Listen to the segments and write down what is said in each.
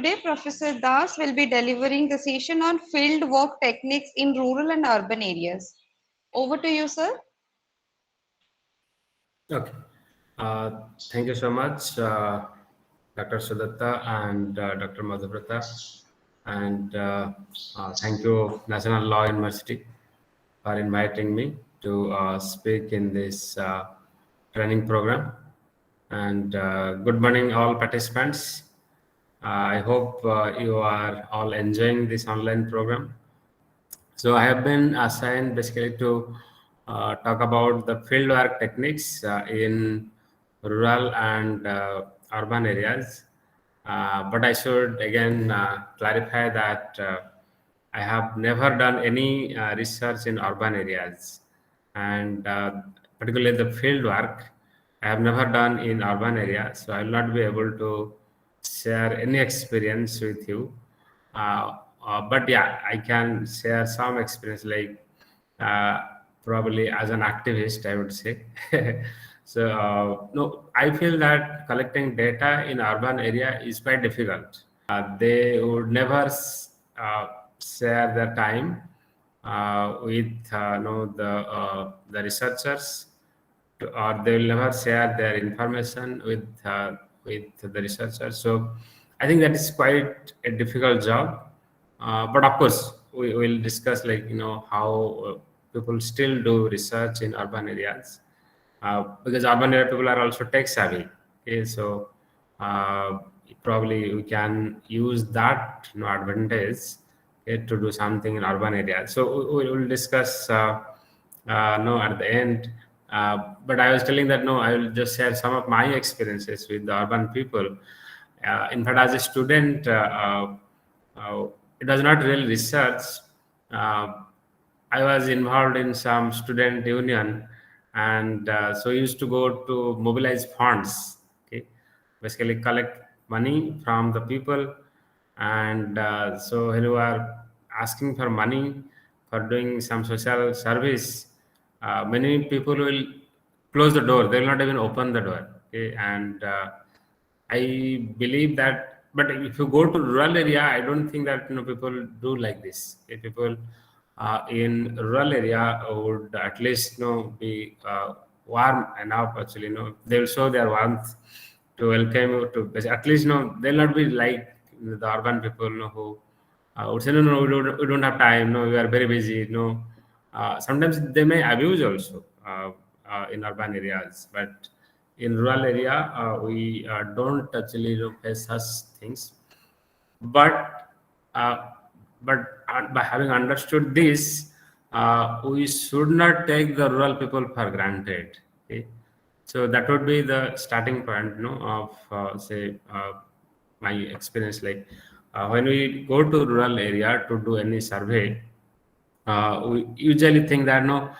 today Professor Das will be delivering the session on field work techniques in rural and urban areas. Over to you, sir. Okay. Thank you so much, Dr. Sudatta and Dr. Madhubrata. And thank you, National Law University, for inviting me to speak in this training program. And good morning, all participants. I hope you are all enjoying this online program. So I have been assigned basically to talk about the fieldwork techniques in rural and urban areas. But I should again clarify that I have never done any research in urban areas, and particularly the field work I have never done in urban areas. So I will not be able to share any experience with you. But yeah, I can share some experience, like uh, probably as an activist, I would say. So no, I feel that collecting data in urban area is quite difficult. They would never share their time with no the researchers, or they will never share their information with the researchers. So I think that is quite a difficult job. But of course, we will discuss, like, how people still do research in urban areas, because urban area people are also tech savvy. Okay, so uh, probably we can use that advantage, okay, to do something in urban areas. So we will discuss no at the end. But I was telling that, no, I will just share some of my experiences with the urban people. In fact, as a student, it was not really research. Uh, I was involved in some student union, and so I used to go to mobilize funds. Okay, basically collect money from the people, and so when you are asking for money for doing some social service, many people will close the door. They will not even open the door. Okay, and I believe that, but if you go to rural area, I don't think that people do like this. Okay, people in rural area would at least be warm enough. Actually, they will show their warmth to welcome you to, at least they'll not be like the urban people who would say, no, we don't have time, no, we are very busy, no. Sometimes they may abuse also in urban areas, but in rural area we don't actually face such things. But uh, by having understood this, we should not take the rural people for granted. Okay? So that would be the starting point, of say my experience. Like when we go to rural area to do any survey, we usually think that, no,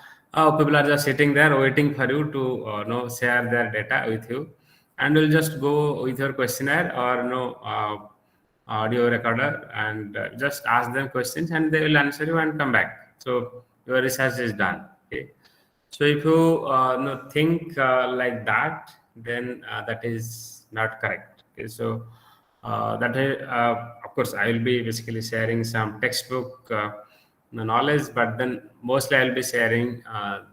people are just sitting there waiting for you to share their data with you, and we'll just go with your questionnaire or audio recorder, and just ask them questions, and they will answer you and come back. So your research is done. Okay. So if you think like that, then that is not correct. Okay, so that is, of course, I will be basically sharing some textbook knowledge, but then mostly I will be sharing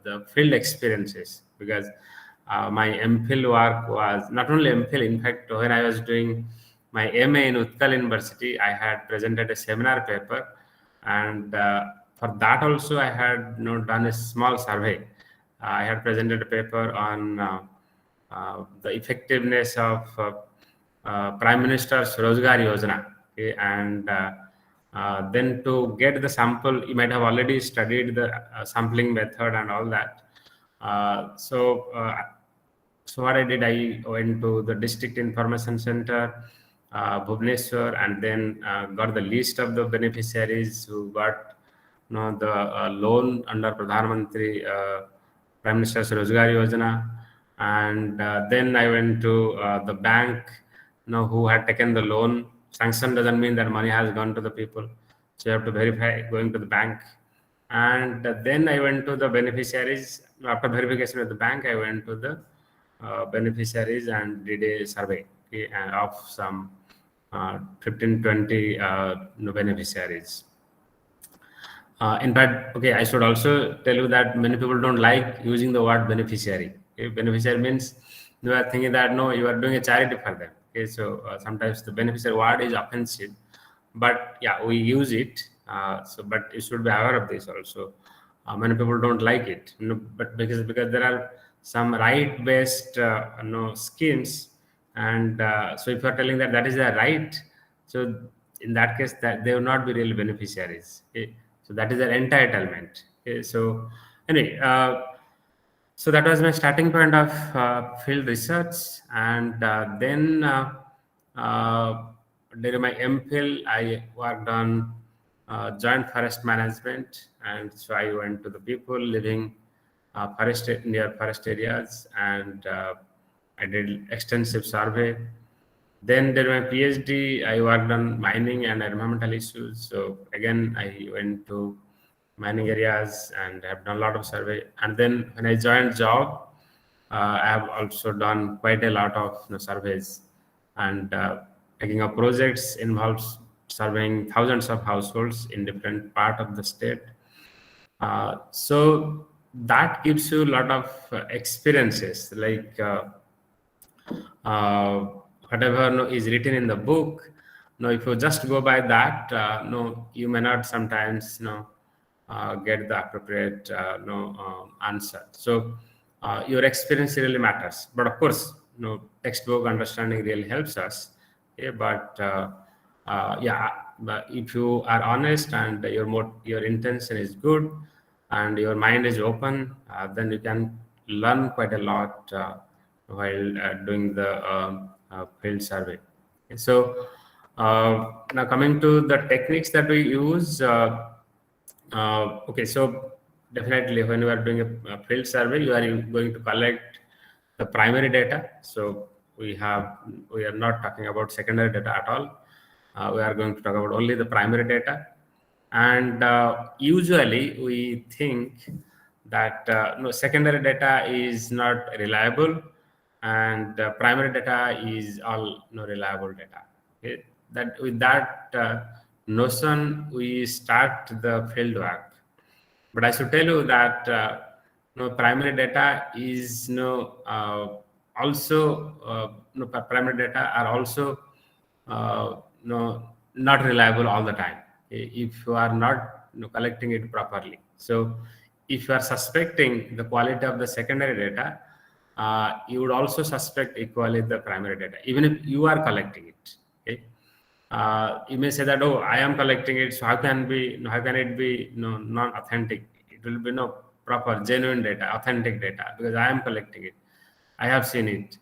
the field experiences, because my MPhil work was not only MPhil. In fact, when I was doing my MA in Utkal University, I had presented a seminar paper, and for that also I had done a small survey. I had presented a paper on the effectiveness of Prime Minister's Rozgar Yojana. Okay, and then to get the sample, you might have already studied the sampling method and all that. So what I did, I went to the district information center, Bhubaneswar, and then got the list of the beneficiaries who got the loan under Pradhan Mantri Prime Minister's Rozgar Yojana. And then I went to the bank, who had taken the loan. Sanction doesn't mean that money has gone to the people, so you have to verify going to the bank. And then I went to the beneficiaries. After verification with the bank, I went to the beneficiaries and did a survey, okay, and of some 15, 20 beneficiaries. In fact, okay, I should also tell you that many people don't like using the word beneficiary. Okay? Beneficiary means you are thinking that no, you are doing a charity for them. Okay, so sometimes the beneficiary word is offensive, but yeah, we use it. But you should be aware of this also. Many people don't like it, but because there are some right-based schemes, and so if you are telling that that is a right, so in that case that they will not be real beneficiaries. Okay? So that is their entitlement. Okay? So anyway, so that was my starting point of field research, and then during my MPhil, I worked on joint forest management, and so I went to the people living near forest areas, and I did extensive survey. Then during my PhD, I worked on mining and environmental issues. So again, I went to mining areas and have done a lot of survey. And then when I joined job, I have also done quite a lot of surveys, and taking up projects involves surveying thousands of households in different part of the state. So that gives you a lot of experiences, like uh, whatever is written in the book. If you just go by that, you may not sometimes get the appropriate answer. So your experience really matters. But of course, textbook understanding really helps us. Okay? But yeah, but if you are honest and your intention is good and your mind is open, then you can learn quite a lot while doing the field survey. So now coming to the techniques that we use. Okay, so definitely when you are doing a field survey, you are going to collect the primary data. So we are not talking about secondary data at all. We are going to talk about only the primary data. And usually we think that secondary data is not reliable, and primary data is all reliable data. Okay? That with that notion, we start the field work. But I should tell you that primary data is also primary data are also not reliable all the time if you are not collecting it properly. So if you are suspecting the quality of the secondary data, you would also suspect equally the primary data, even if you are collecting it. Okay? You may say that, oh, I am collecting it, so how can it be non-authentic? It will be no proper, genuine data, authentic data, because I am collecting it. I have seen it.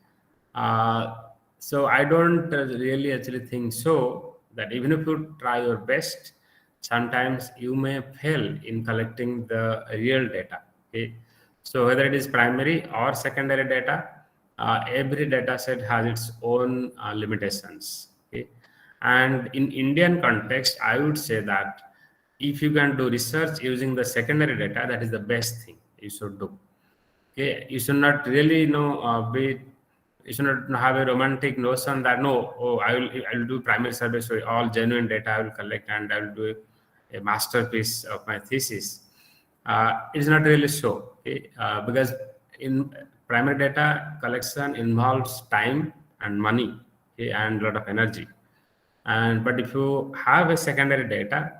So I don't really actually think so, that even if you try your best, sometimes you may fail in collecting the real data. Okay? So whether it is primary or secondary data, every data set has its own limitations. Okay? And in Indian context, I would say that if you can do research using the secondary data, that is the best thing you should do. Okay, you should not really you should not have a romantic notion that no, oh, I will do primary survey, so all genuine data I will collect and I will do a masterpiece of my thesis. It's not really so, okay? Because in primary data collection involves time and money, okay, and a lot of energy. But if you have a secondary data,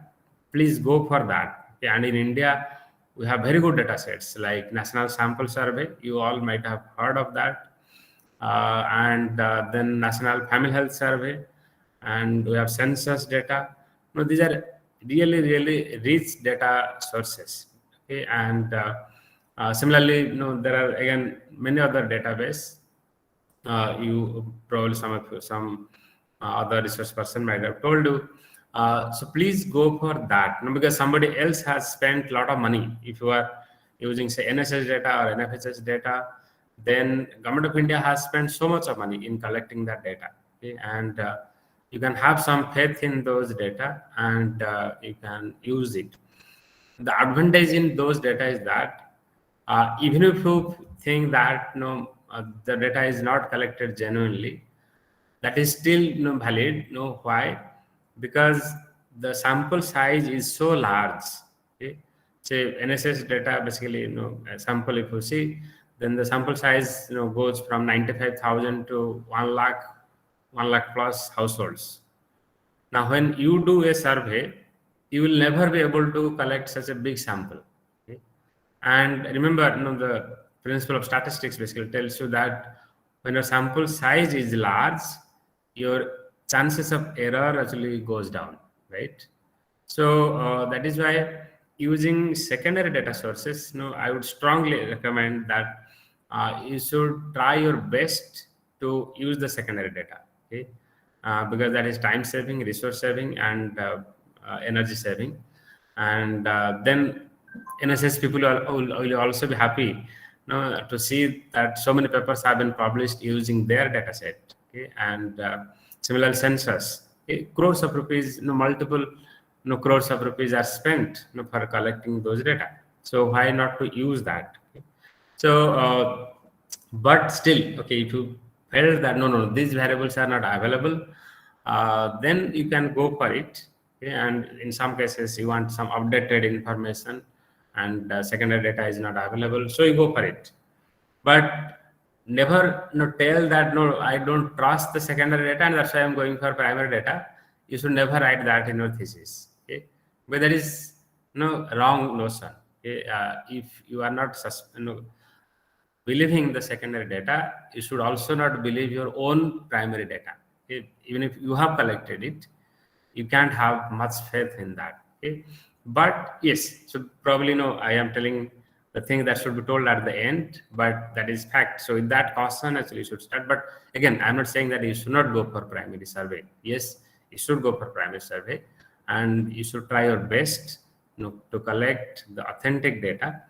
please go for that. Okay? And in India, we have very good data sets like National Sample Survey. You all might have heard of that. And then National Family Health Survey, and we have census data. These are really, really rich data sources. Okay? And similarly, there are again many other database. You probably some other research person might have told you. So please go for that, because somebody else has spent a lot of money. If you are using say NSS data or NFHS data, then Government of India has spent so much of money in collecting that data. Okay? And you can have some faith in those data, and you can use it. The advantage in those data is that even if you think that the data is not collected genuinely, that is still valid. Why? Because the sample size is so large. Okay, so NSS data basically, a sample, if you see, then the sample size goes from 95,000 to 1 lakh plus households. Now, when you do a survey, you will never be able to collect such a big sample. Okay? And remember, the principle of statistics basically tells you that when your sample size is large, your chances of error actually goes down, right? So that is why using secondary data sources, I would strongly recommend that you should try your best to use the secondary data, okay? Because that is time saving, resource saving, and energy saving. And then NSS people will also be happy to see that so many papers have been published using their data set. Okay? And similar census, crores of rupees, multiple crores of rupees are spent for collecting those data. So why not to use that? Okay? So, but still, okay, if you felt that no, these variables are not available, then you can go for it. Okay? And in some cases, you want some updated information, and secondary data is not available, so you go for it. But never tell that no, I don't trust the secondary data, and that's why I'm going for primary data. You should never write that in your thesis. Okay? But that is wrong notion. Okay? If you are not believing the secondary data, you should also not believe your own primary data. Okay? Even if you have collected it, you can't have much faith in that. Okay? But yes, so probably I am telling the thing that should be told at the end, but that is fact. So in that caution, actually, you should start. But again, I'm not saying that you should not go for primary survey. Yes, you should go for primary survey, and you should try your best to collect the authentic data.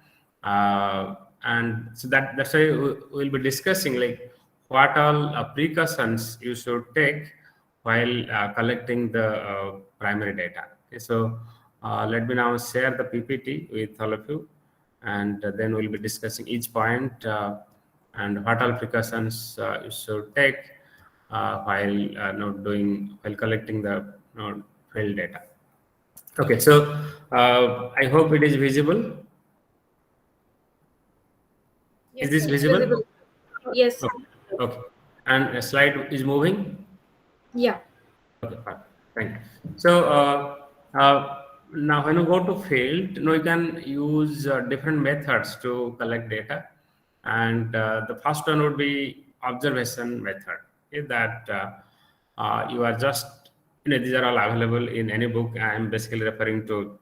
And so that's why we'll be discussing like what all precautions you should take while collecting the primary data. Okay, so let me now share the PPT with all of you, and then we'll be discussing each point and what all precautions you should take while collecting the field data. Okay, so I hope it is visible. Yes, Is this sir. visible? Yes. Okay. And a slide is moving? Yeah. Okay, fine. Thank you. So now when you go to field, you can use different methods to collect data. And the first one would be observation method. Okay, that you are just, these are all available in any book. I am basically referring to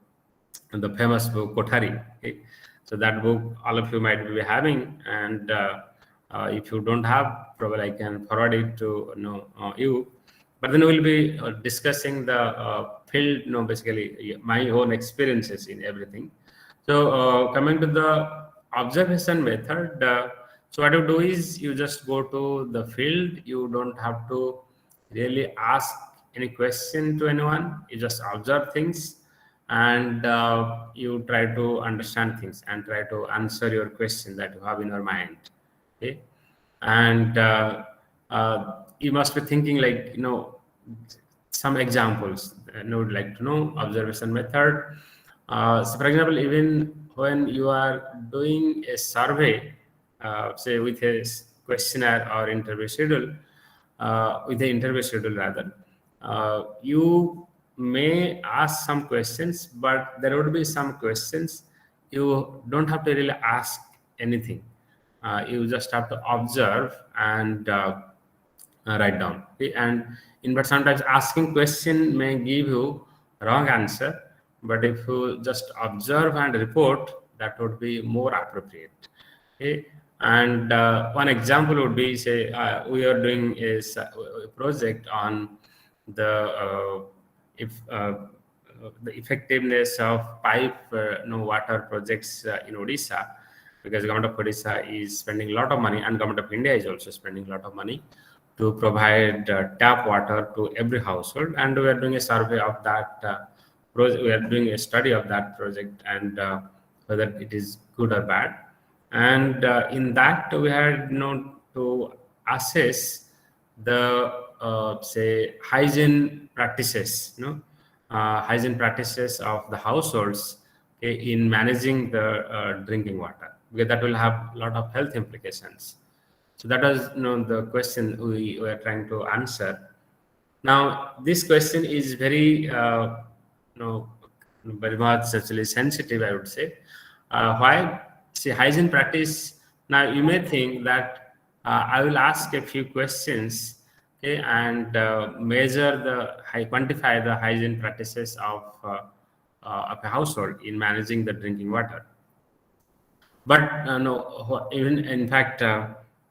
the famous book Kothari. Okay? So that book all of you might be having, and if you don't have, probably I can forward it to you. But then we'll be discussing the field, basically my own experiences in everything. So coming to the observation method, so what you do is you just go to the field. You don't have to really ask any question to anyone. You just observe things, and you try to understand things and try to answer your question that you have in your mind. Okay, and you must be thinking like some examples. Would like to know observation method. So for example, even when you are doing a survey, say with a questionnaire or interview schedule, with the interview schedule rather, you may ask some questions, but there would be some questions you don't have to really ask anything. You just have to observe and write down. Okay? And but sometimes asking question may give you wrong answer, but if you just observe and report, that would be more appropriate. Okay? And one example would be, say, we are doing a project on the the effectiveness of pipe water projects in Odisha, because government of Odisha is spending a lot of money, and government of India is also spending a lot of money to provide tap water to every household. And we are doing a survey of that project. We are doing a study of that project, and whether it is good or bad. And in that we had to assess the say hygiene practices, hygiene practices of the households, okay, in managing the drinking water, because that will have a lot of health implications. So that was the question we were trying to answer. Now this question is very very much actually sensitive, I would say. Why? See, hygiene practice. Now you may think that I will ask a few questions, okay, and measure quantify the hygiene practices of a household in managing the drinking water. But no, even in fact, there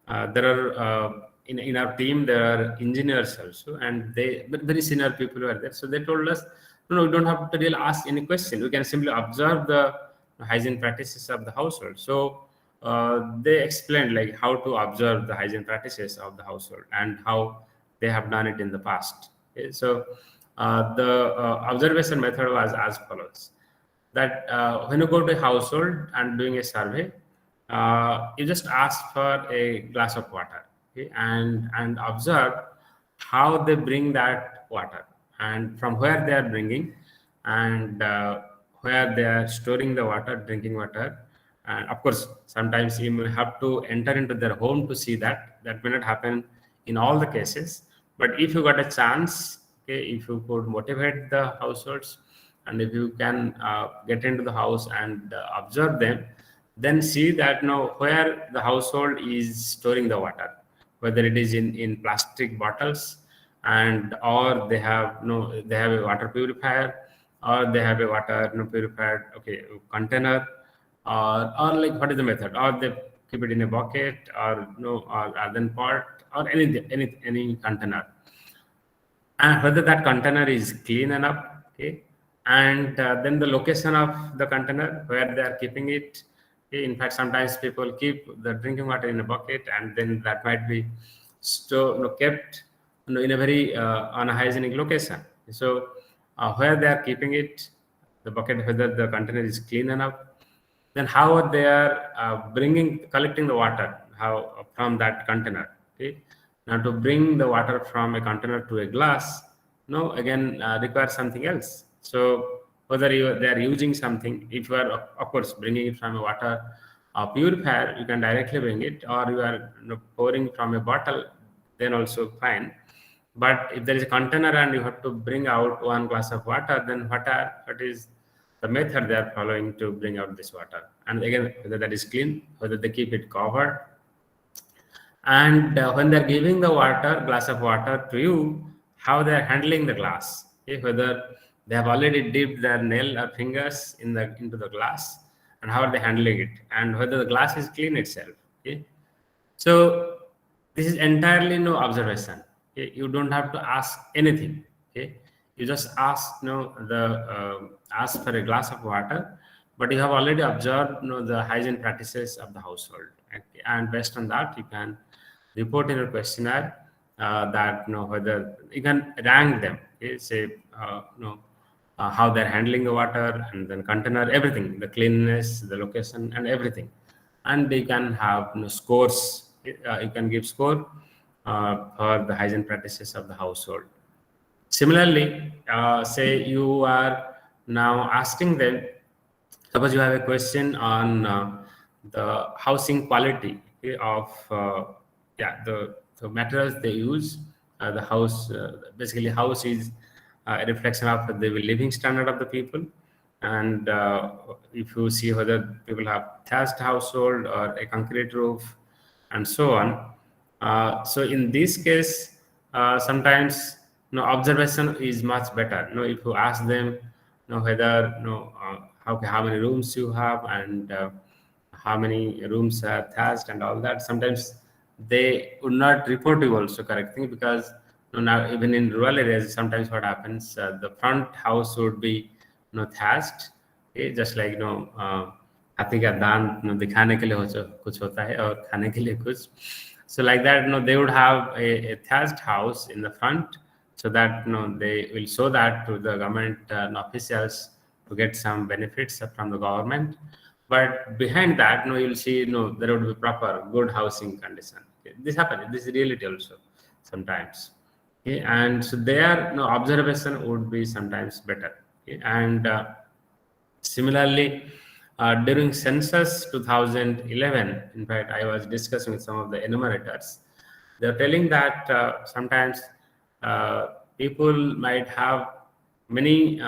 are in our team there are engineers also, and they but very senior people who are there. So they told us, no, we don't have to really ask any question. We can simply observe the hygiene practices of the household. So they explained like how to observe the hygiene practices of the household and how they have done it in the past. Okay, so the observation method was as follows: that when you go to a household and doing a survey, you just ask for a glass of water, okay, and observe how they bring that water and from where they are bringing, and where they are storing the water, drinking water. And of course, sometimes you may have to enter into their home to see that. That may not happen in all the cases, but if you got a chance, okay, if you could motivate the households, and if you can get into the house and observe them, then see that where the household is storing the water, whether it is in plastic bottles, and or they have they have a water purifier, or they have a water purified, okay, container, or like what is the method, or they keep it in a bucket, or or earthen pot, or any container, and whether that container is clean enough, okay, and then the location of the container where they are keeping it. Okay. In fact, sometimes people keep the drinking water in a bucket, and then that might be kept in a very unhygienic location. So where they are keeping it, the bucket, whether the container is clean enough, then how are they are collecting the water, how from that container. Okay. Now to bring the water from a container to a glass, again requires something else. So whether they are using something, if you are of course bringing it from a water purifier, you can directly bring it, or you are pouring from a bottle, then also fine. But if there is a container and you have to bring out one glass of water, then what is the method they are following to bring out this water? And again, whether that is clean, whether they keep it covered, and when they're giving the glass of water to you, how they're handling the glass, okay? Whether they have already dipped their nail or fingers into the glass, and how are they handling it, and whether the glass is clean itself. Okay? So this is entirely no observation. Okay? You don't have to ask anything. Okay? You just ask ask for a glass of water, but you have already observed the hygiene practices of the household. Okay? And based on that, you can report in a questionnaire that whether you can rank them. Okay? Say how they're handling the water, and then container, everything, the cleanliness, the location, and everything. And they can have scores. You can give score for the hygiene practices of the household. Similarly, say you are now asking them, suppose you have a question on the housing quality of the materials they use. The house, basically house is a reflection of the living standard of the people. And if you see whether people have thatched household or a concrete roof and so on. So in this case, sometimes observation is much better. If you ask them whether how many rooms you have, and how many rooms are thatched and all that, sometimes they would not report you also correctly, because now even in rural areas, sometimes what happens, the front house would be thatched, okay, just like हाथी का दांत दिखाने के लिए कुछ होता है और खाने के लिए कुछ. So like that, they would have a thatched house in the front, so that they will show that to the government officials to get some benefits from the government. But behind that, you'll see there would be proper good housing condition. Okay. This happens. This is reality also sometimes. Okay, and so their observation would be sometimes better. Okay, and similarly, during census 2011, in fact, I was discussing with some of the enumerators. They're telling that sometimes people might have many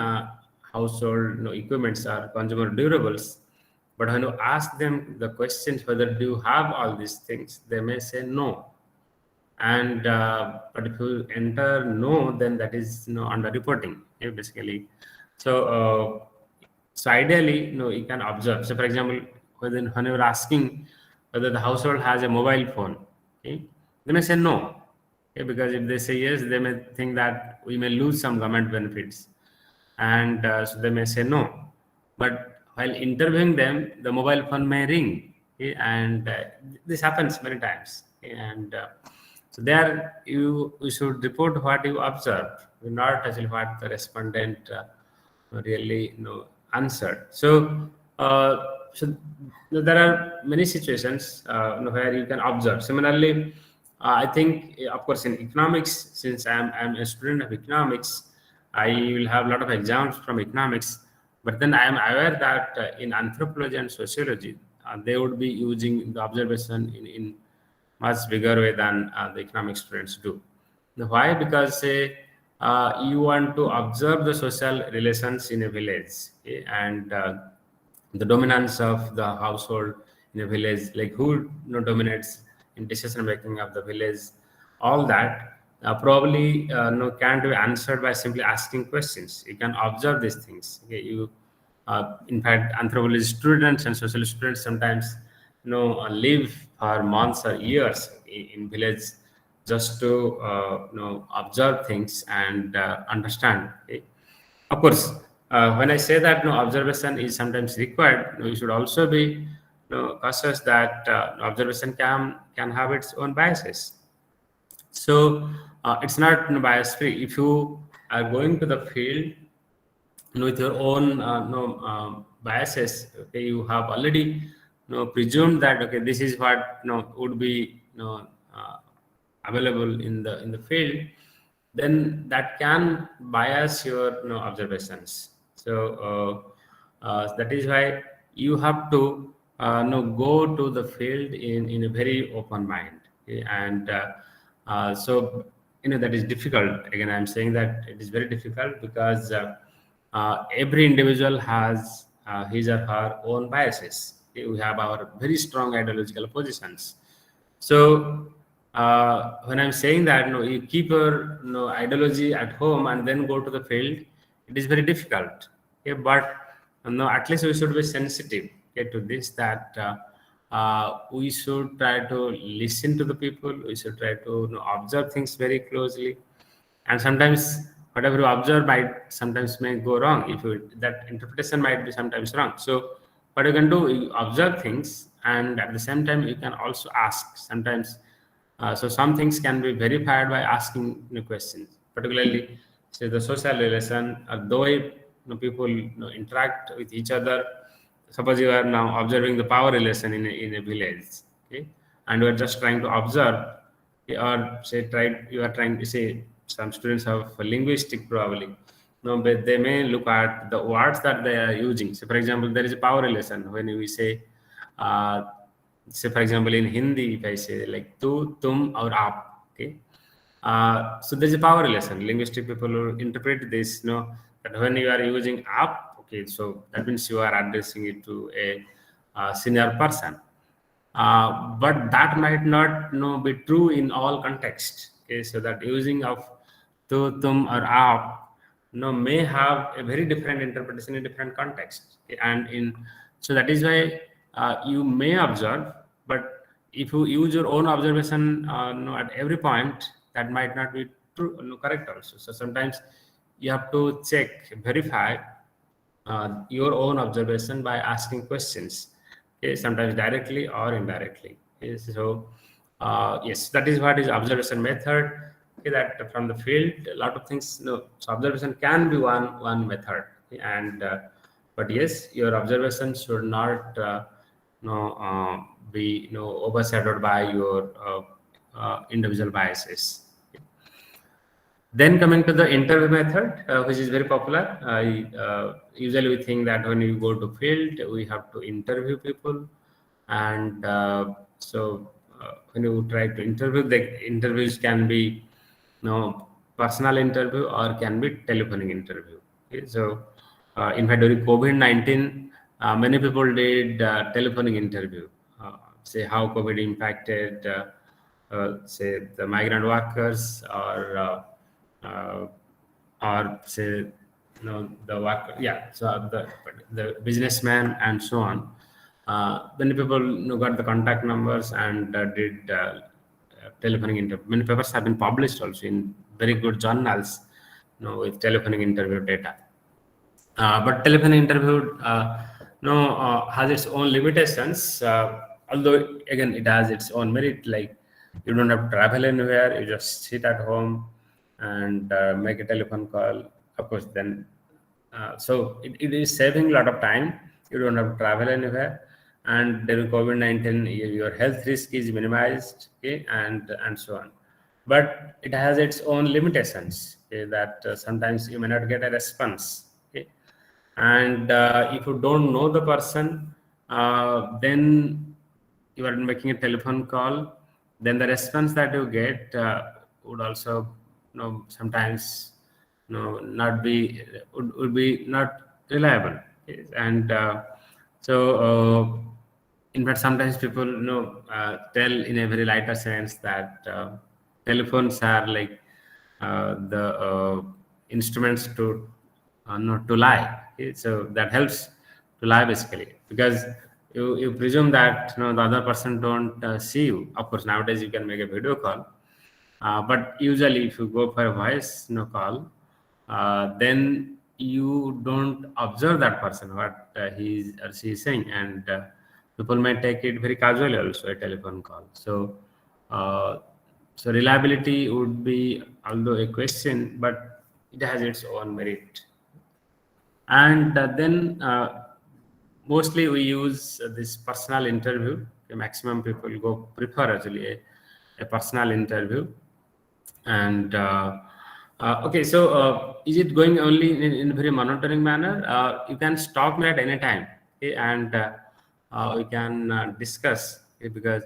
household equipments or consumer durables, but when you ask them the questions whether do you have all these things, they may say no. And but if you enter no, then that is under reporting, basically. So ideally, you can observe. So, for example, when you're asking whether the household has a mobile phone, okay, they may say no, okay, because if they say yes, they may think that we may lose some government benefits, and so they may say no. But while interviewing them, the mobile phone may ring, okay, and this happens many times, okay, and so there you should report what you observed, not actually what the respondent really answered. Uh, so there are many situations where you can observe. Similarly, I think, of course, in economics, since I'm a student of economics, I will have a lot of exams from economics. But then I am aware that in anthropology and sociology, they would be using the observation in much bigger way than the economic students do. Now, why? Because say you want to observe the social relations in a village, okay, and the dominance of the household in a village, like who dominates in decision making of the village, all that probably can't be answered by simply asking questions. You can observe these things. Okay, in fact, anthropology students and social students sometimes live for months or years in village just to observe things and understand. Okay? Of course, when I say that observation is sometimes required, you should also be cautious that observation can have its own biases. So it's not bias free. If you are going to the field with your own biases, okay, you have already presumed that okay, this is what would be available in the field, then that can bias your observations. So that is why you have to go to the field in a very open mind. Okay? And so that is difficult. Again, I'm saying that it is very difficult because every individual has his or her own biases. Okay? We have our very strong ideological positions. So when I'm saying that you keep your ideology at home and then go to the field, it is very difficult. Okay? But at least we should be sensitive, okay, to this, that we should try to listen to the people. We should try to observe things very closely, and sometimes whatever you observe might sometimes may go wrong. If that interpretation might be sometimes wrong. So what you can do, you observe things, and at the same time you can also ask sometimes. So some things can be verified by asking questions, particularly say the social relation, the way people interact with each other. Suppose you are now observing the power relation in a village, okay, and you are just trying to observe, or say you are trying to say some students have linguistic probably. No, but they may look at the words that they are using. So, for example, there is a power relation when we uh, say, for example, in Hindi, if I say like tu, tum, or aap, okay. So there's a power relation. Linguistic people will interpret this, that when you are using aap, okay, so that means you are addressing it to a senior person. But that might not be true in all contexts. Okay, so that using of tu, tum, or aap may have a very different interpretation in different contexts. Okay, and in so that is why you may observe, but if you use your own observation at every point, that might not be true, correct also. So sometimes you have to check, verify your own observation by asking questions, okay, sometimes directly or indirectly. Okay, so yes, that is what is observation method. Okay, that from the field, a lot of things. So observation can be one method, okay, and but yes, your observation should not be overshadowed by your individual biases. Then coming to the interview method, which is very popular. Usually we think that when you go to field, we have to interview people, and when you try to interview, the interviews can be personal interview or can be telephonic interview. Okay? So in fact, during COVID-19, many people did telephonic interview. Say how COVID impacted, say the migrant workers or say the worker, yeah. So the businessman and so on. Many people got the contact numbers and did telephonic interview. Many papers have been published also in very good journals, with telephonic interview data. But telephonic interview has its own limitations. Although again, it has its own merit. Like you don't have to travel anywhere; you just sit at home and make a telephone call. Of course, then so it is saving a lot of time. You don't have to travel anywhere, and during COVID-19, your health risk is minimized, okay, and so on. But it has its own limitations, okay, that sometimes you may not get a response. Okay? And if you don't know the person, then you are making a telephone call, then the response that you get would also sometimes not be would be not reliable. And in fact, sometimes people tell in a very lighter sense that telephones are like the instruments to not to lie. Okay? So that helps to lie basically, because you presume that the other person don't see you. Of course, nowadays you can make a video call, but usually if you go for a voice call, then you don't observe that person what he or she is saying, and people may take it very casually also, a telephone call. So reliability would be although a question, but it has its own merit. And then mostly we use this personal interview. The maximum people go prefer actually a personal interview. And okay, so is it going only in a very monitoring manner? You can stop me at any time, okay, and we can discuss, okay, because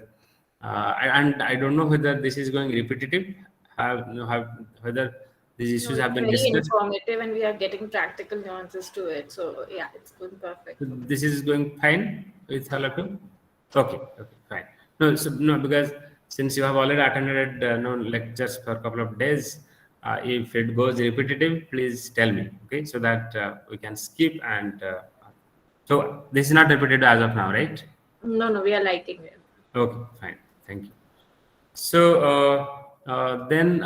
and I don't know whether this is going repetitive, whether these issues have been Very discussed. informative, and we are getting practical nuances to it. So yeah, it's going perfect. This is going fine with all of you? Okay, fine. No, because since you have already attended lectures for a couple of days, if it goes repetitive, please tell me, okay, so that we can skip. And so this is not repetitive as of now, right? No, we are liking it. Okay, fine. Thank you. So then,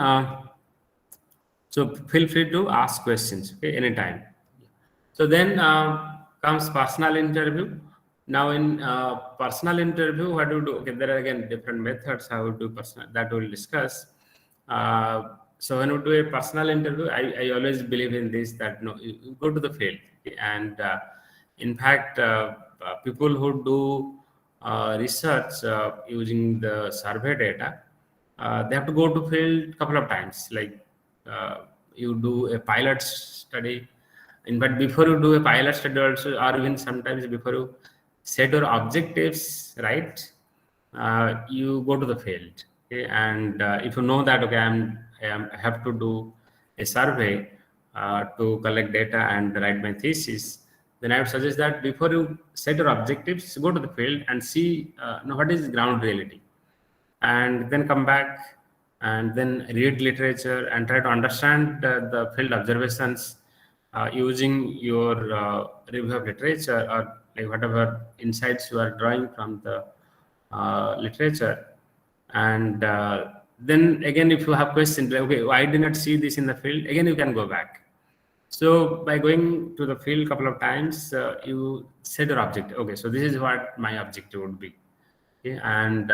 so feel free to ask questions, okay, anytime. So then comes personal interview. Now in personal interview, what do you do? Okay, there are again different methods how to do personal, that we'll discuss. So when we do a personal interview, I always believe in this, that you go to the field, okay? And in fact, people who do research using the survey data, they have to go to field a couple of times. Like you do a pilot study. In fact, before you do a pilot study also, or even sometimes before you set your objectives, right, you go to the field. Okay? And if you know that, okay, I have to do a survey to collect data and write my thesis, then I would suggest that before you set your objectives, go to the field and see what is ground reality, and then come back and then read literature and try to understand the field observations using your review of literature, or like whatever insights you are drawing from the literature. And then again, if you have questions like, okay, I did not see this in the field, again you can go back. So by going to the field a couple of times, you set your objective. Okay, so this is what my objective would be. Okay? And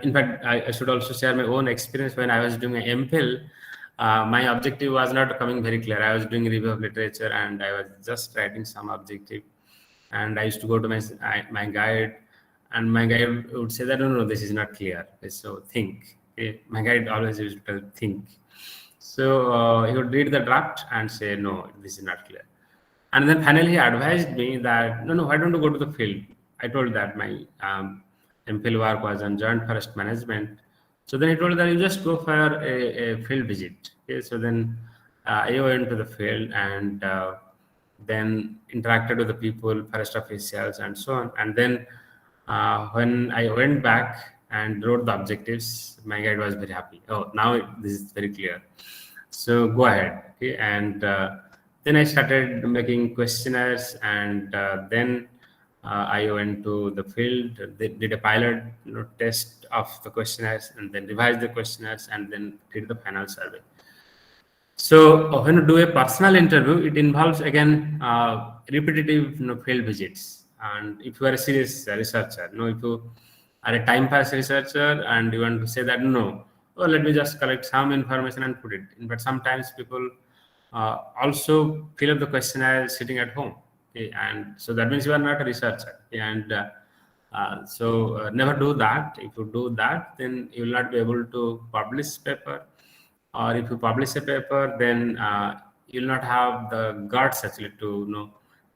in fact, I should also share my own experience. When I was doing an MPhil, my objective was not coming very clear. I was doing review of literature and I was just writing some objective. And I used to go to my guide, and my guide would say that, no, this is not clear. So think. Okay? My guide always used to think. So he would read the draft and say, no, this is not clear. And then finally he advised me that, no, why don't you go to the field? I told that my MPhil work was on joint forest management. So then he told that you just go for a field visit. Okay, so then I went to the field and then interacted with the people, forest officials, and so on. And then when I went back and wrote the objectives, my guide was very happy. Oh, now this is very clear. So go ahead. Okay, and then I started making questionnaires, and then I went to the field, did a pilot test of the questionnaires, and then revised the questionnaires, and then did the final survey. So when you do a personal interview, it involves again repetitive field visits. And if you are a serious researcher, if you are a time pass researcher and you want to say that let me just collect some information and put it in. But sometimes people also fill up the questionnaire sitting at home. Okay? And so that means you are not a researcher. And so never do that. If you do that, then you will not be able to publish paper. Or if you publish a paper, then you'll not have the guts actually to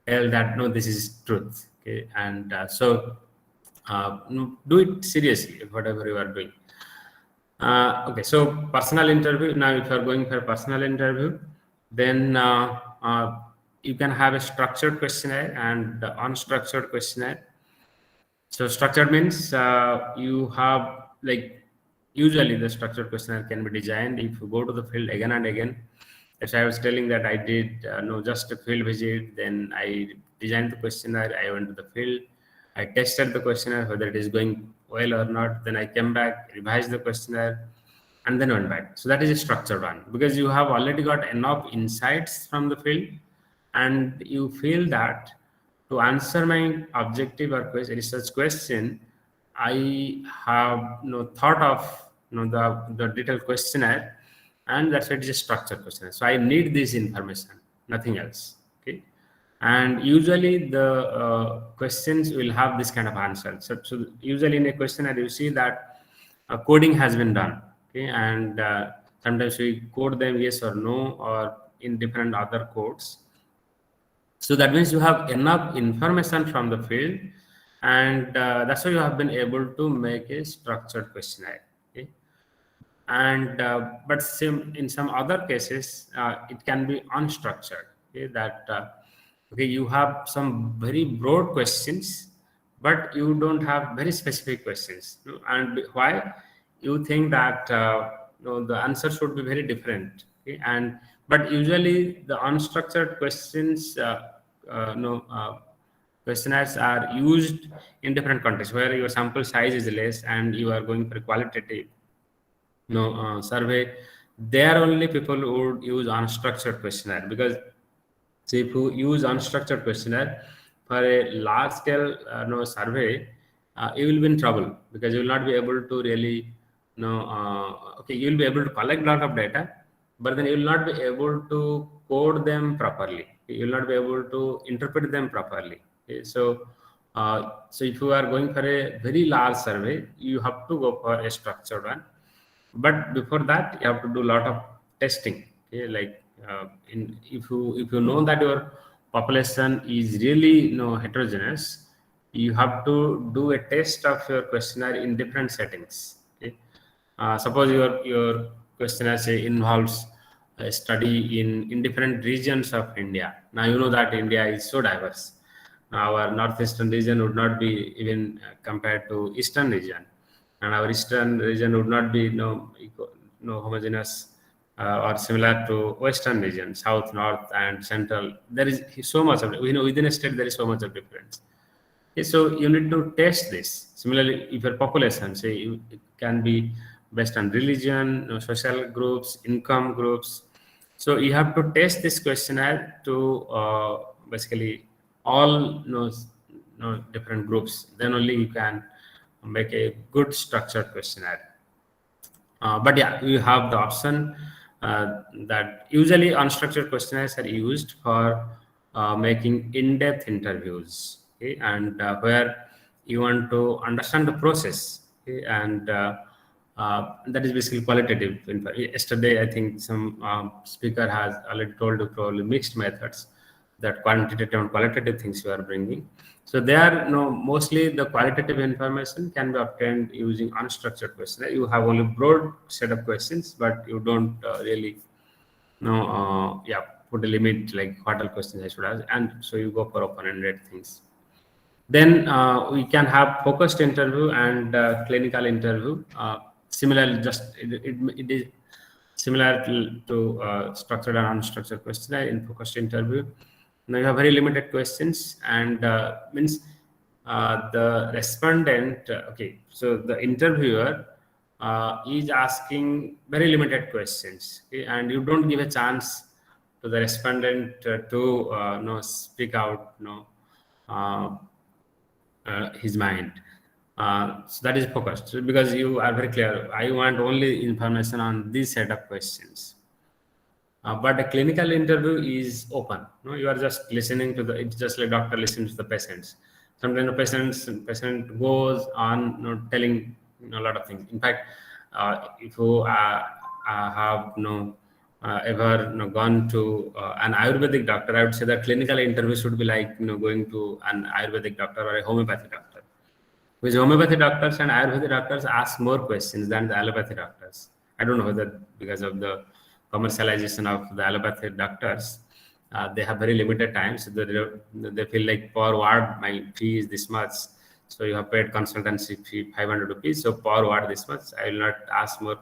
tell that this is truth. Okay, and so do it seriously, whatever you are doing. Okay, so personal interview. Now, if you are going for a personal interview, then you can have a structured questionnaire and unstructured questionnaire. So structured means you have usually the structured questionnaire can be designed if you go to the field again and again. As I was telling that I did just a field visit, then I designed the questionnaire, I went to the field, I tested the questionnaire whether it is going well or not, then I came back, revised the questionnaire, and then went back. So that is a structured one, because you have already got enough insights from the field, and you feel that to answer my objective or research question, I have thought of the detailed questionnaire, and that's why it is a structured questionnaire. So I need this information, nothing else. Okay, and usually the questions will have this kind of answer. So usually in a questionnaire you see that coding has been done. Okay, and sometimes we code them yes or no, or in different other codes. So that means you have enough information from the field, and that's why you have been able to make a structured questionnaire. Okay? And but in some other cases, it can be unstructured. Okay? That you have some very broad questions, but you don't have very specific questions. And why? You think that the answer should be very different. Okay? And but usually the unstructured questions, questionnaires are used in different contexts where your sample size is less and you are going for a qualitative survey. There are only people who would use unstructured questionnaire, because so if you use unstructured questionnaire for a large scale survey, you will be in trouble, because you will not be able to really you will be able to collect a lot of data, but then you will not be able to code them properly. You will not be able to interpret them properly. Okay? So if you are going for a very large survey, you have to go for a structured one. But before that, you have to do a lot of testing. Okay? Like if you know that your population is really heterogeneous, you have to do a test of your questionnaire in different settings. Okay? Suppose your questionnaire say involves a study in different regions of India. Now you know that India is so diverse. Our northeastern region would not be even compared to eastern region, and our eastern region would not be homogeneous or similar to western region, south, north, and central. There is so much of within a state there is so much of difference. Okay, so you need to test this. Similarly, if your population say it can be based on religion, social groups, income groups. So you have to test this questionnaire to basically all different groups. Then only you can make a good structured questionnaire. But yeah, you have the option that usually unstructured questionnaires are used for making in-depth interviews. Okay? And where you want to understand the process. Okay? And That is basically qualitative. Yesterday, I think some speaker has already told you probably mixed methods, that quantitative and qualitative things you are bringing. So they are mostly the qualitative information can be obtained using unstructured questions. You have only broad set of questions, but you don't really put a limit like what all questions I should ask, and so you go for open-ended things. Then we can have focused interview and clinical interview. Similarly, just it is similar to structured and unstructured questionnaire. In focused interview, now you have very limited questions, and means the respondent. Okay, so the interviewer is asking very limited questions, okay, and you don't give a chance to the respondent to speak out his mind. So that is focused. So because you are very clear, I want only information on this set of questions. But a clinical interview is open. You are just listening to it's just like doctor listens to the patients. Sometimes the patient goes on telling a lot of things. In fact, if you have ever gone to an Ayurvedic doctor, I would say that clinical interview should be like going to an Ayurvedic doctor or a homeopathy doctor. Because homeopathy doctors and Ayurvedic doctors ask more questions than the allopathy doctors. I don't know whether because of the commercialization of the allopathy doctors, they have very limited time, so they feel like per ward my fee is this much, so you have paid consultancy fee 500 rupees, so per ward this much, I will not ask more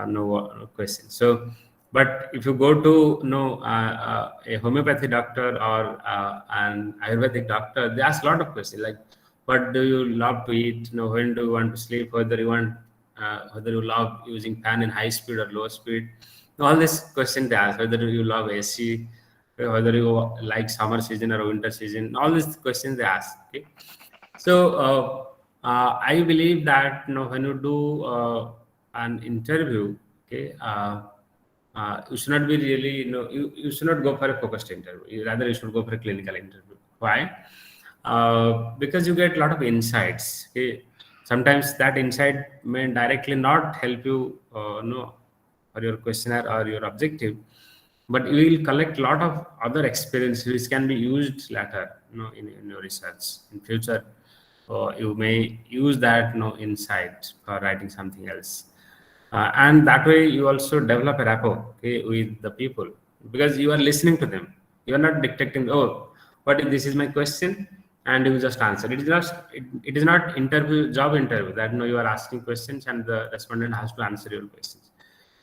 no questions. So but if you go to a homeopathy doctor or an Ayurvedic doctor, they ask a lot of questions like, what do you love to eat? When do you want to sleep? Whether you love using fan in high speed or low speed? All these questions they ask. Whether you love AC, whether you like summer season or winter season. All these questions they ask. Okay, so I believe that when you do an interview, okay, you should not be really you should not go for a focused interview. Rather, you should go for a clinical interview. Why? Because you get a lot of insights. Okay? Sometimes that insight may directly not help you for your questionnaire or your objective, but you will collect a lot of other experience which can be used later in your research in future. You may use that insight for writing something else, and that way you also develop a rapport, okay, with the people, because you are listening to them. You are not dictating, this is my question and you just answer. It is not job interview that you are asking questions and the respondent has to answer your questions.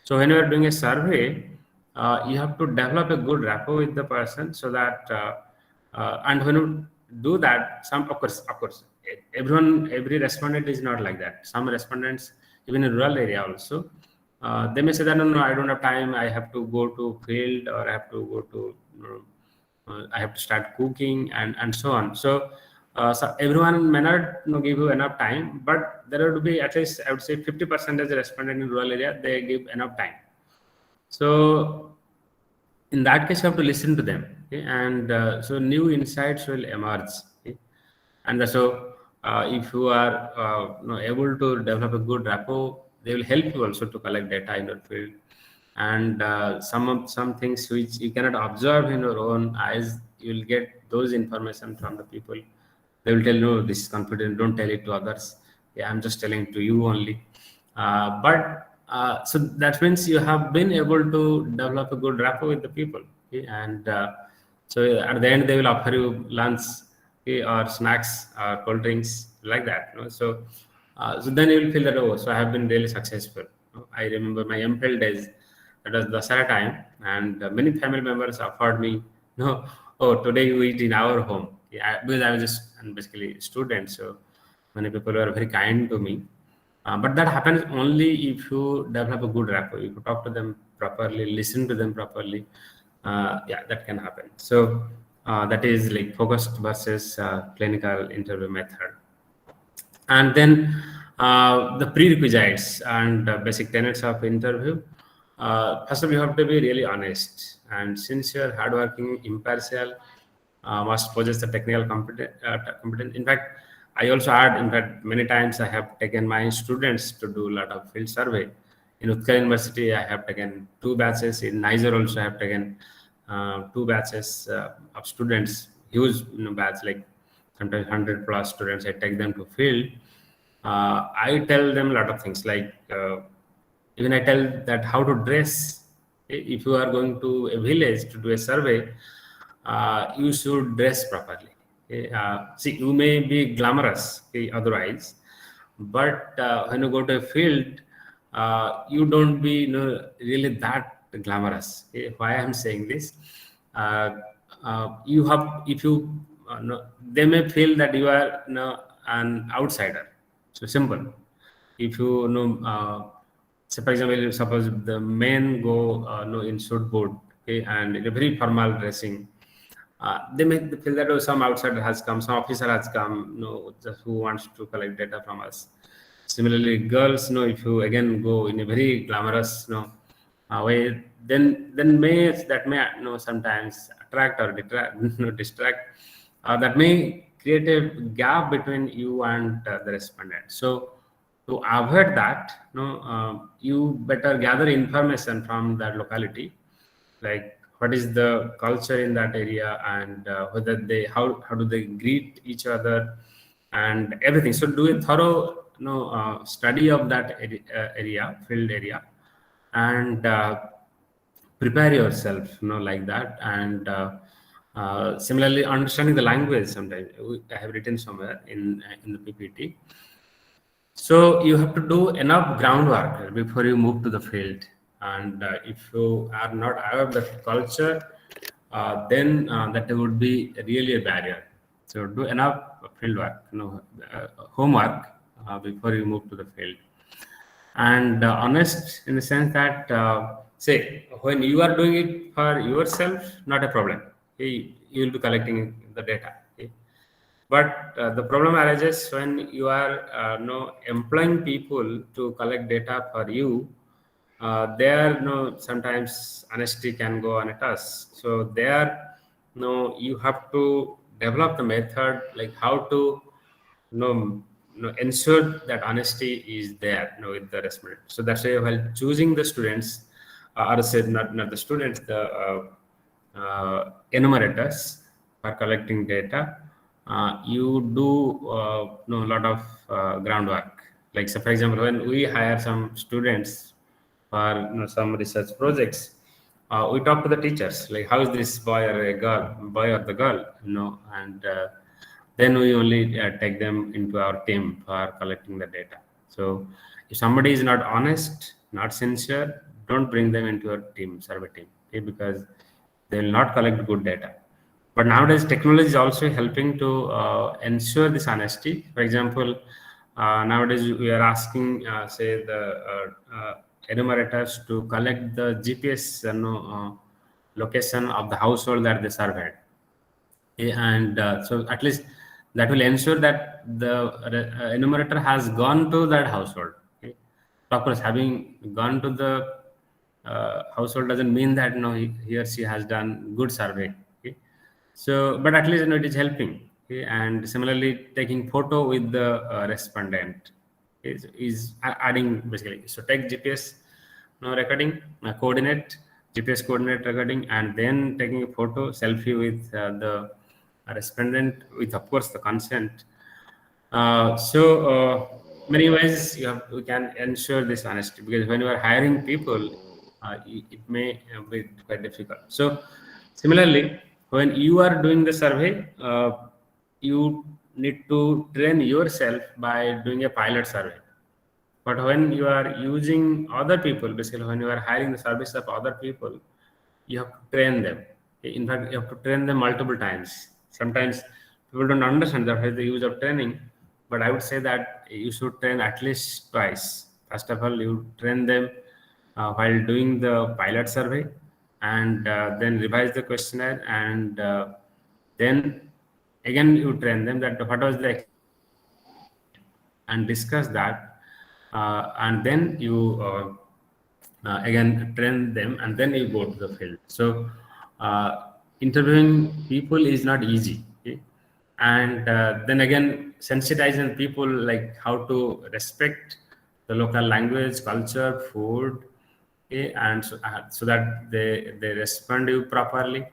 So when you are doing a survey, you have to develop a good rapport with the person, so that and when you do that, of course every respondent is not like that. Some respondents, even in rural area also, they may say that no, I don't have time, I have to go to field, or I have to go to I have to start cooking and so on. So everyone may not give you enough time, but there would be at least, I would say 50% as a respondent in rural area, they give enough time. So in that case, you have to listen to them, okay? And so new insights will emerge, okay? And so if you are able to develop a good rapport, they will help you also to collect data in your field. And some things which you cannot observe in your own eyes, you will get those information from the people. They will tell you, this is confident, don't tell it to others. Yeah, I'm just telling to you only. So that means you have been able to develop a good rapport with the people, okay? And so at the end they will offer you lunch, okay, or snacks or cold drinks like that. So then you will feel that, so I have been really successful. I remember my MPhil days. That was Dasara time, and many family members offered me, today you eat in our home. Yeah, because I was just basically a student, so many people were very kind to me. But that happens only if you develop a good rapport. If you talk to them properly, listen to them properly, that can happen. So that is like focused versus clinical interview method. And then the prerequisites and basic tenets of interview. First of all, you have to be really honest and sincere, hardworking, impartial, must possess the technical competence. In fact, I also had, in fact, many times I have taken my students to do a lot of field survey. In Utkal University, I have taken 2 batches. In Niger also, I have taken 2 batches of students, huge batch, like sometimes 100 plus students. I take them to field. I tell them a lot of things, like even I tell that how to dress. If you are going to a village to do a survey, you should dress properly. Okay? See, you may be glamorous, okay, otherwise, but when you go to a field, you don't be really that glamorous. Okay? Why I'm saying this? You have, if you, they may feel that you are an outsider. So simple. If you know, so for example, suppose the men go in suit boot, okay, and in a very formal dressing, they may feel that some outsider has come, some officer has come, just who wants to collect data from us. Similarly, girls, if you again go in a very glamorous, way, then may sometimes attract or detract, distract. That may create a gap between you and the respondent. So to avoid that, you better gather information from that locality, like what is the culture in that area, and whether they how do they greet each other and everything. So do a thorough study of that area, field area, and prepare yourself like that. And similarly, understanding the language. Sometimes I have written somewhere in the PPT. So you have to do enough groundwork before you move to the field. And if you are not aware of the culture, then that would be really a barrier. So do enough field work, homework before you move to the field. And honest in the sense that, say, when you are doing it for yourself, not a problem. Okay? You will be collecting the data. Okay? But the problem arises when you are employing people to collect data for you. There, sometimes honesty can go unattached. So there, you have to develop the method, like how to ensure that honesty is there with the respondent. So that's why while choosing the students, or said not the students, the enumerators for collecting data, you do a lot of groundwork. Like, so for example, when we hire some students for some research projects, we talk to the teachers, like how is this boy or the girl, and then we only take them into our team for collecting the data. So if somebody is not honest, not sincere, don't bring them into your team, survey team, okay? Because they will not collect good data. But nowadays, technology is also helping to ensure this honesty. For example, nowadays we are asking, say, the enumerators to collect the GPS location of the household that they surveyed. And so at least that will ensure that the enumerator has gone to that household. Okay? Of course, having gone to the household doesn't mean that he or she has done good survey. Okay? So, but at least it is helping. Okay? And similarly, taking photo with the respondent is adding, basically. So take GPS recording, coordinate, GPS coordinate recording, and then taking a photo, selfie with the respondent, with of course the consent. So many ways we can ensure this honesty, because when you are hiring people, it may be quite difficult. So similarly, when you are doing the survey, you need to train yourself by doing a pilot survey. But when you are using other people, basically when you are hiring the service of other people, you have to train them. In fact, you have to train them multiple times. Sometimes people don't understand the use of training, but I would say that you should train at least twice. First of all, you train them while doing the pilot survey, and then revise the questionnaire, and then again you train them that what was the, and discuss that, and then you again train them, and then you go to the field. So interviewing people is not easy. Okay? And then again, sensitizing people like how to respect the local language, culture, food, okay, and so that they respond you properly.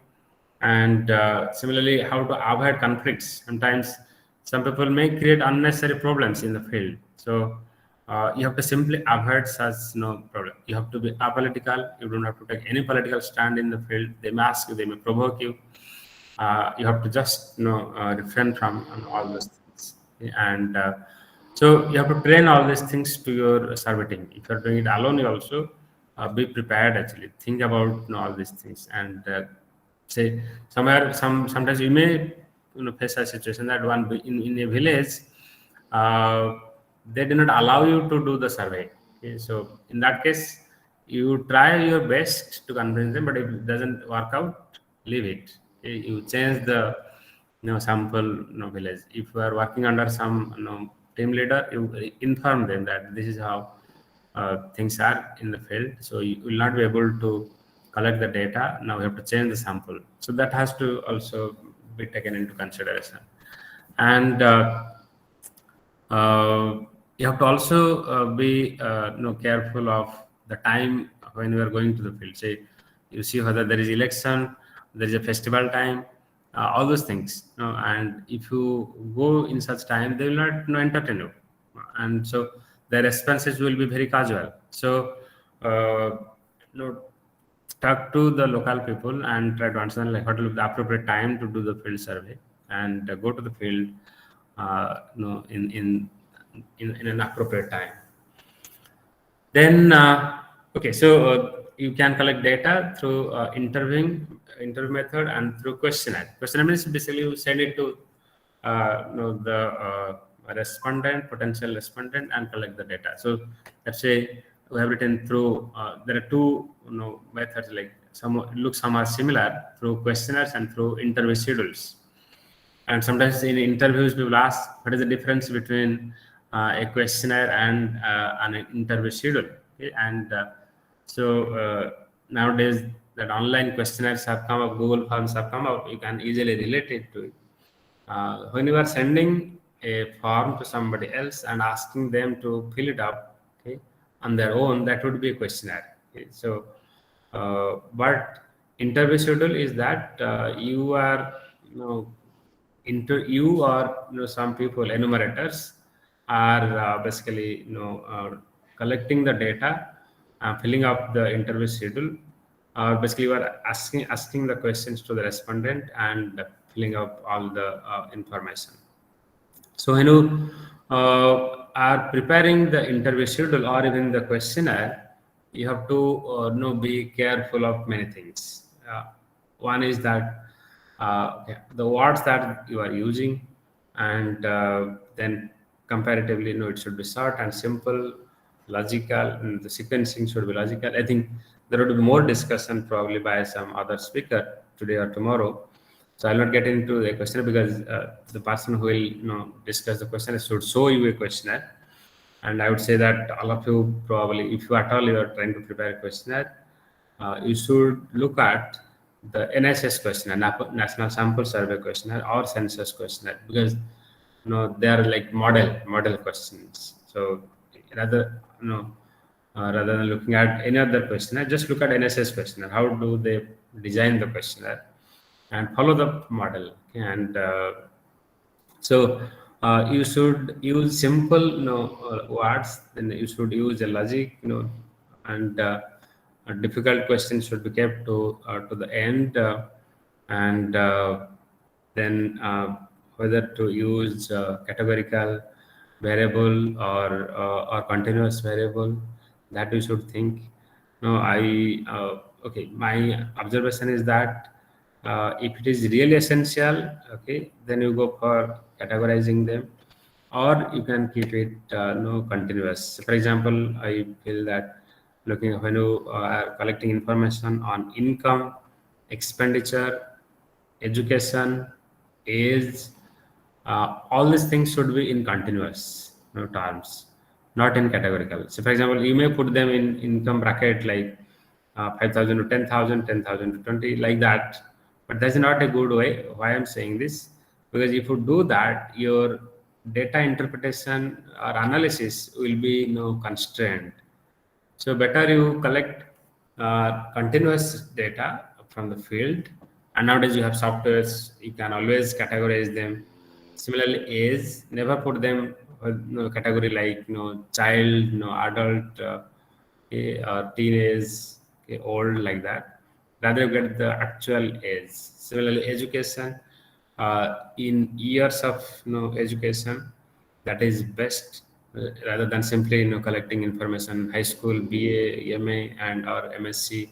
And similarly, how to avoid conflicts. Sometimes some people may create unnecessary problems in the field. So you have to simply avoid such no problem. You have to be apolitical. You don't have to take any political stand in the field. They may ask you, they may provoke you. You have to just refrain from all those things. And so you have to train all these things to your survey team. If you're doing it alone, you also be prepared. Actually, think about all these things and say sometimes you may face a situation that in a village they do not allow you to do the survey. Okay? So in that case, you try your best to convince them, but if it doesn't work out, leave it. Okay? You change the sample village. If you are working under some team leader, you inform them that this is how things are in the field. So you will not be able to collect the data. Now we have to change the sample. So that has to also be taken into consideration. And you have to also be careful of the time when you are going to the field. Say you see whether there is election, there is a festival time, all those things. And if you go in such time, they will not entertain you. And so the responses will be very casual. So talk to the local people and try to understand like what will be the appropriate time to do the field survey, and go to the field in an appropriate time. Then okay, so you can collect data through interview method and through questionnaire. Questionnaire means basically you send it to the respondent, potential respondent, and collect the data. So let's say we have written through there are two methods, like some are similar, through questionnaires and through interview schedules. And sometimes in interviews people ask what is the difference between a questionnaire and an interview schedule. Okay? And so nowadays that online questionnaires have come up, Google Forms have come out, you can easily relate it to it. When you are sending a form to somebody else and asking them to fill it up, okay, on their own, that would be a questionnaire. Okay? So but interview schedule is that you are you or some people, enumerators, are basically collecting the data, filling up the interview schedule. Basically you are asking the questions to the respondent and filling up all the information. So when you are preparing the interview schedule or even the questionnaire, you have to be careful of many things. One is that the words that you are using, and then comparatively it should be short and simple, logical, and the sequencing should be logical. I think there would be more discussion probably by some other speaker today or tomorrow. So I'll not get into the questionnaire because the person who will discuss the questionnaire should show you a questionnaire. And I would say that all of you probably, if you at all you are trying to prepare a questionnaire, you should look at the NSS questionnaire, National Sample Survey questionnaire, or census questionnaire, because they are like model questions. So rather than looking at any other questionnaire, just look at NSS questionnaire. How do they design the questionnaire, and follow the model. And so you should use simple words, then you should use a logic, and a difficult questions should be kept to the end, and then whether to use categorical variable or continuous variable, that you should think. Okay, my observation is that if it is really essential, okay, then you go for categorizing them, or you can keep it continuous. For example, I feel that looking when you are collecting information on income, expenditure, education, age, all these things should be in continuous terms, not in categorical. So for example, you may put them in income bracket like 5,000 to 10,000, 10,000 to 20, like that. But that's not a good way. Why I'm saying this? Because if you do that, your data interpretation or analysis will be constrained. So better you collect continuous data from the field, and nowadays you have softwares, you can always categorize them. Similarly, age, never put them category like child, adult, or teenage, old, like that. Rather get the actual age. Similarly, education, in years of education, that is best, rather than simply collecting information. High school, BA, MA, and or MSc.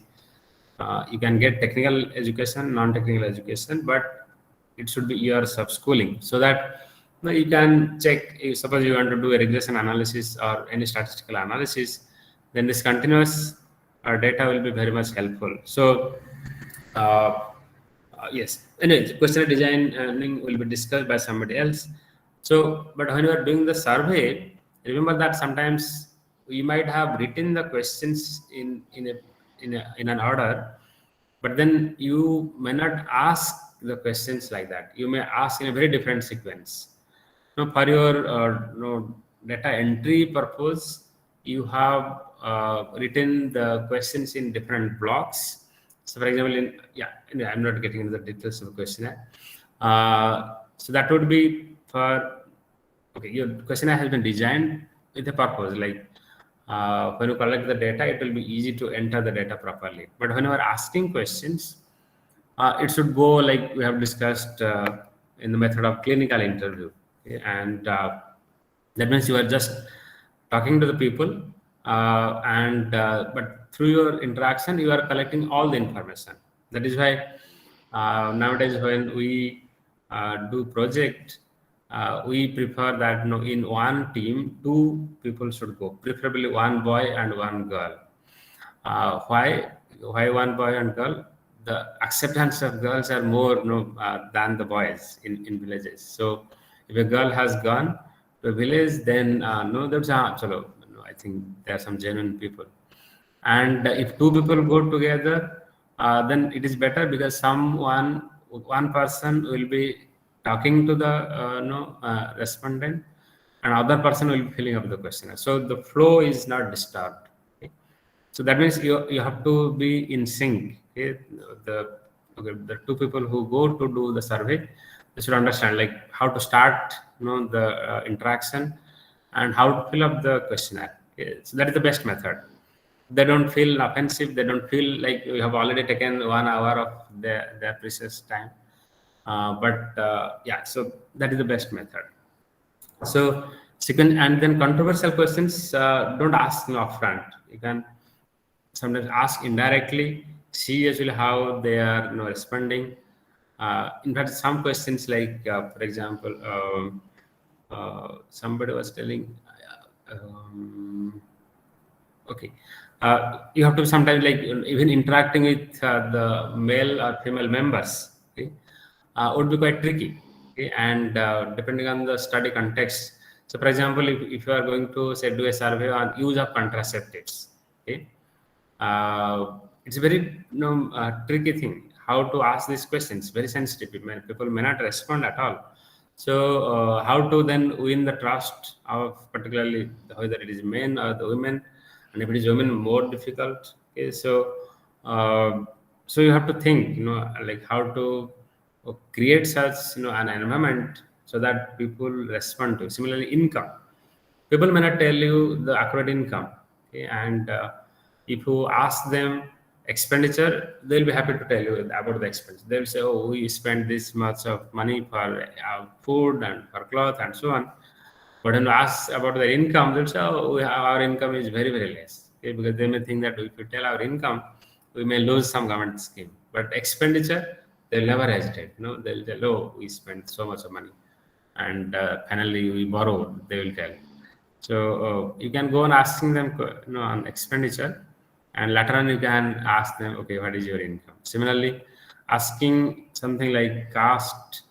You can get technical education, non-technical education, but it should be years of schooling, so that you can check. Suppose you want to do a regression analysis or any statistical analysis, then this continuous data will be very much helpful. So yes, anyway, questionnaire designing will be discussed by somebody else. So, but when you are doing the survey, remember that sometimes you might have written the questions in an order, but then you may not ask the questions like that. You may ask in a very different sequence. Now, for your data entry purpose, you have written the questions in different blocks. So, for example, I'm not getting into the details of the questionnaire. So that would be for, okay, your questionnaire has been designed with a purpose. Like when you collect the data, it will be easy to enter the data properly. But when you are asking questions, it should go like we have discussed in the method of clinical interview. Okay? And that means you are just talking to the people, but through your interaction, you are collecting all the information. That is why nowadays when we do project, we prefer that in one team, 2 people should go, preferably one boy and one girl. Why one boy and girl? The acceptance of girls are more than the boys in villages. So if a girl has gone to a village, then I think there are some genuine people. And if 2 people go together, then it is better, because one person will be talking to the respondent, and other person will be filling up the questionnaire. So the flow is not disturbed. Okay? So that means you have to be in sync. Okay? The 2 people who go to do the survey, they should understand like how to start the interaction and how to fill up the questionnaire. Okay? So that is the best method. They don't feel offensive. They don't feel like you have already taken 1 hour of their precious time. So that is the best method. So and then controversial questions, don't ask upfront. You can sometimes ask indirectly, see actually how they are responding. In fact, some questions like, for example, somebody was telling, okay, you have to sometimes like even interacting with the male or female members, okay, would be quite tricky. Okay? And depending on the study context. So, for example, if you are going to say do a survey on use of contraceptives, okay, it's a very tricky thing how to ask these questions. Very sensitive. People may not respond at all. So, how to then win the trust of particularly whether it is men or the women, and if it is women, more difficult. Okay, so so you have to think, like how to create such an environment so that people respond to. Similarly, income. People may not tell you the accurate income, okay? And if you ask them expenditure, they'll be happy to tell you about the expense. They'll say, oh, we spend this much of money for food and for cloth and so on. But when you ask about their income, they'll say, oh, our income is very, very less. Okay? Because they may think that if you tell our income, we may lose some government scheme. But expenditure, they'll never hesitate. They'll tell, oh, we spent so much of money. And finally, we borrowed, they will tell. So you can go on asking them on expenditure, and later on you can ask them, okay, what is your income? Similarly, asking something like caste,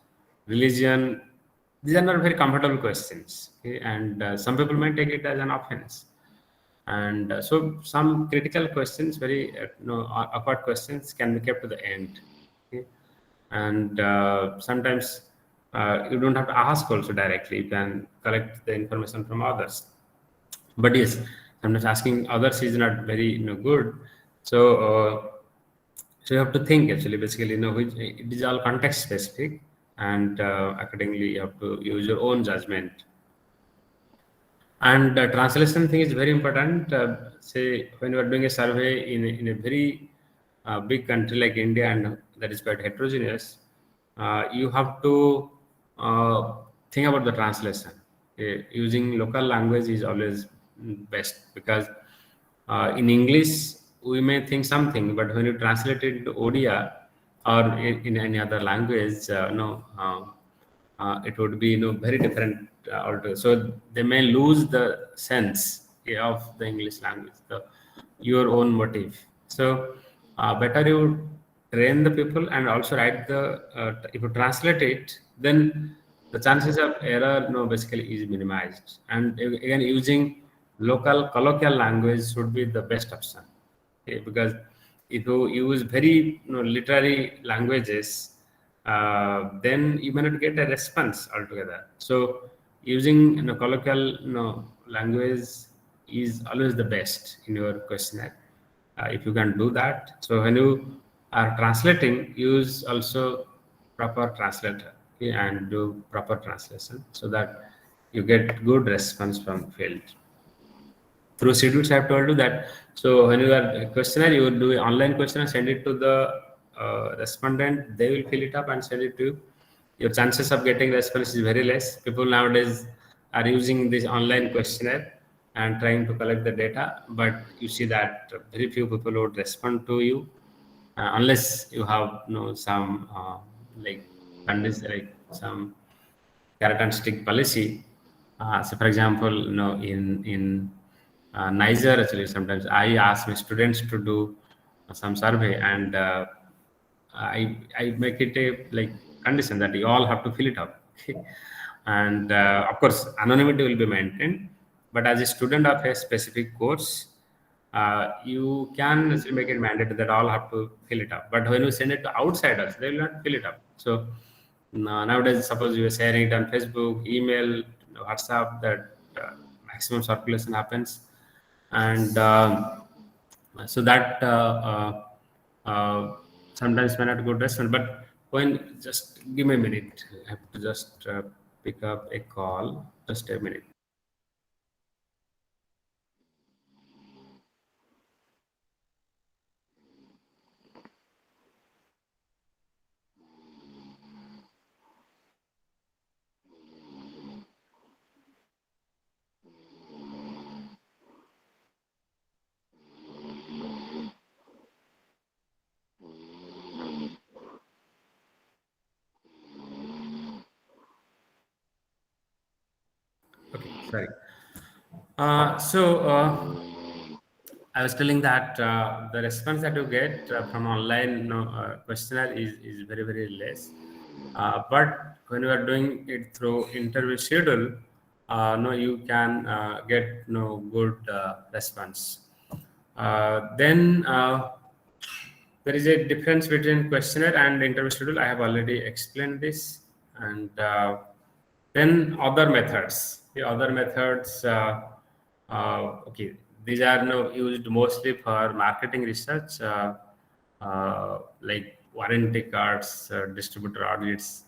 religion, these are not very comfortable questions. Okay? And some people might take it as an offense. And so some critical questions, very awkward questions, can be kept to the end. Okay? And sometimes You don't have to ask also directly. You can collect the information from others. But yes, sometimes asking others is not very good. So you have to think actually, basically, which it is all context specific, and accordingly you have to use your own judgment. And translation thing is very important. Say when you are doing a survey in a very big country like India, and that is quite heterogeneous, you have to think about the translation. Using local language is always best, because in English we may think something, but when you translate it to Odia or in any other language, it would be very different altogether. So they may lose the sense of the English language, your own motive. So better you train the people and also write the if you translate it, then the chances of error basically is minimized. And again, using local colloquial language should be the best option. Okay? Because if you use very literary languages, then you may not get a response altogether. So using colloquial language is always the best in your questionnaire, if you can do that. So when you are translating, use also proper translator, okay, and do proper translation so that you get good response from field. Through schedules, I have told you that. So when you are a questionnaire, you will do an online questionnaire, send it to the respondent. They will fill it up and send it to you. Your chances of getting response is very less. People nowadays are using this online questionnaire and trying to collect the data, but you see that very few people would respond to you unless you have some like some carrot and stick policy. So, for example, in Niger, actually, sometimes I ask my students to do some survey, and I make it a condition that you all have to fill it up. And of course, anonymity will be maintained. But as a student of a specific course, you can actually make it mandatory that all have to fill it up. But when you send it to outsiders, they will not fill it up. So nowadays, suppose you are sharing it on Facebook, email, WhatsApp, that maximum circulation happens, and so that sometimes may not go response. But when, just give me a minute, I have to just pick up a call. Just a minute. Okay, sorry. I was telling that the response that you get from online questionnaire is very, very less. But when you are doing it through interview schedule, you can get good response. Then there is a difference between questionnaire and interview schedule. I have already explained this. And then other methods. The other methods, okay, these are now used mostly for marketing research, like warranty cards, distributor audits.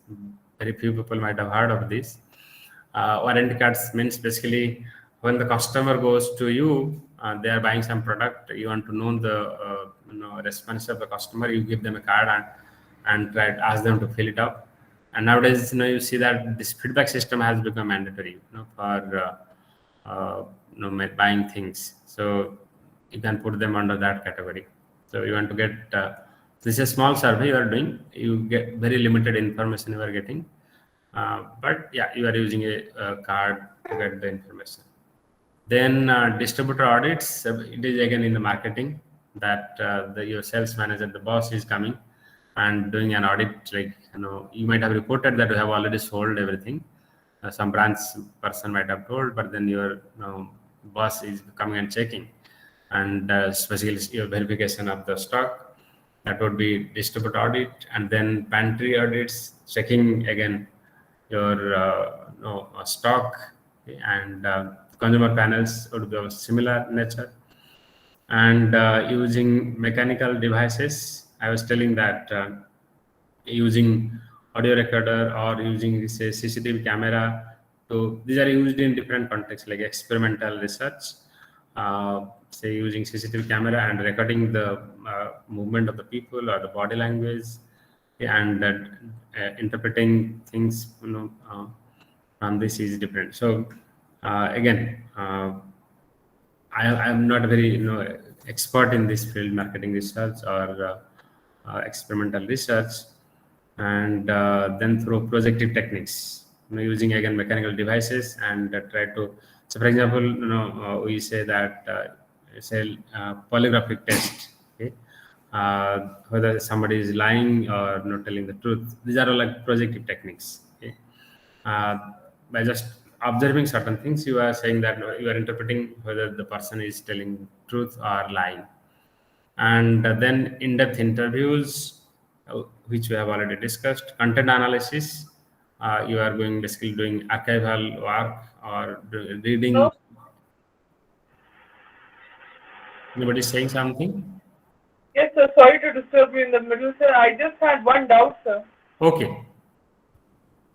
Very few people might have heard of this. Warranty cards means basically when the customer goes to you, they are buying some product, you want to know the response of the customer, you give them a card and try to ask them to fill it up. And nowadays, you see that this feedback system has become mandatory for buying things. So you can put them under that category. So you want to get this is a small survey you are doing. You get very limited information you are getting, but yeah, you are using a card to get the information. Then distributor audits. It is again in the marketing that your sales manager, the boss, is coming and doing an audit. Like you might have reported that you have already sold everything. Some branch person might have told, but then your boss is coming and checking, and especially your verification of the stock. That would be distributor audit. And then pantry audits, checking again your stock, okay, and consumer panels would be of similar nature. And using mechanical devices, I was telling that using audio recorder or using say CCTV camera, so these are used in different contexts like experimental research, say using CCTV camera and recording the movement of the people or the body language, and interpreting things from this is different. So again, I am not very expert in this field, marketing research or experimental research, and then through projective techniques, using again mechanical devices and try to. So, for example, we say that say polygraphic test, okay, whether somebody is lying or not telling the truth. These are all like projective techniques. Okay? By just observing certain things, you are saying that you are interpreting whether the person is telling truth or lying. And then in-depth interviews, which we have already discussed. Content analysis, you are going basically doing archival work or reading. No. Anybody saying something? Yes, sir. Sorry to disturb you in the middle, sir. I just had one doubt, sir. Okay,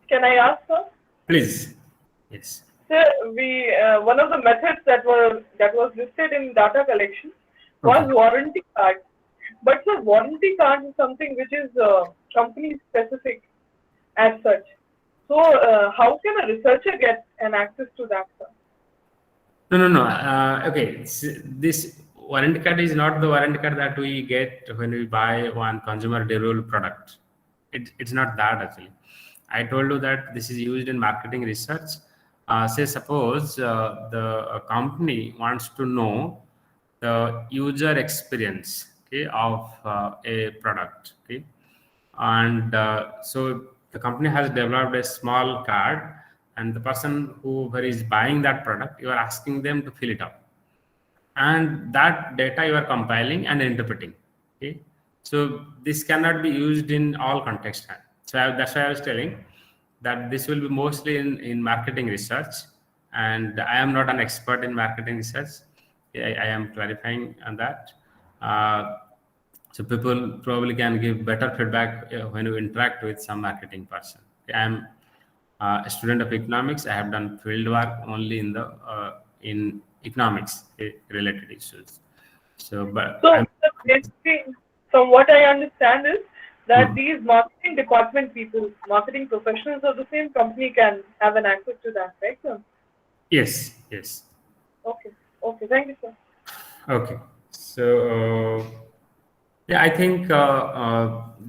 Can I ask, sir? please. Yes. Sir, one of the methods that was listed in data collection was Okay. warranty card. But sir, warranty card is something which is company specific as such. So how can a researcher get an access to that, sir? No. Okay, this warranty card is not the warranty card that we get when we buy one consumer durable product. It's not that actually. I told you that this is used in marketing research. Say suppose the company wants to know the user experience, okay, of a product, okay, and so the company has developed a small card, and the person who is buying that product, you are asking them to fill it up, and that data you are compiling and interpreting, okay. So this cannot be used in all contexts. So that's why I was telling that this will be mostly in marketing research, and I am not an expert in marketing research. I am clarifying on that. So people probably can give better feedback when you interact with some marketing person. I am a student of economics. I have done field work only in economics related issues. So, but So basically, from what I understand is that Mhm. these marketing department people, marketing professionals of the same company can have an access to that, right, sir? yes. Okay. Okay. Thank you, sir. Okay. So yeah, I think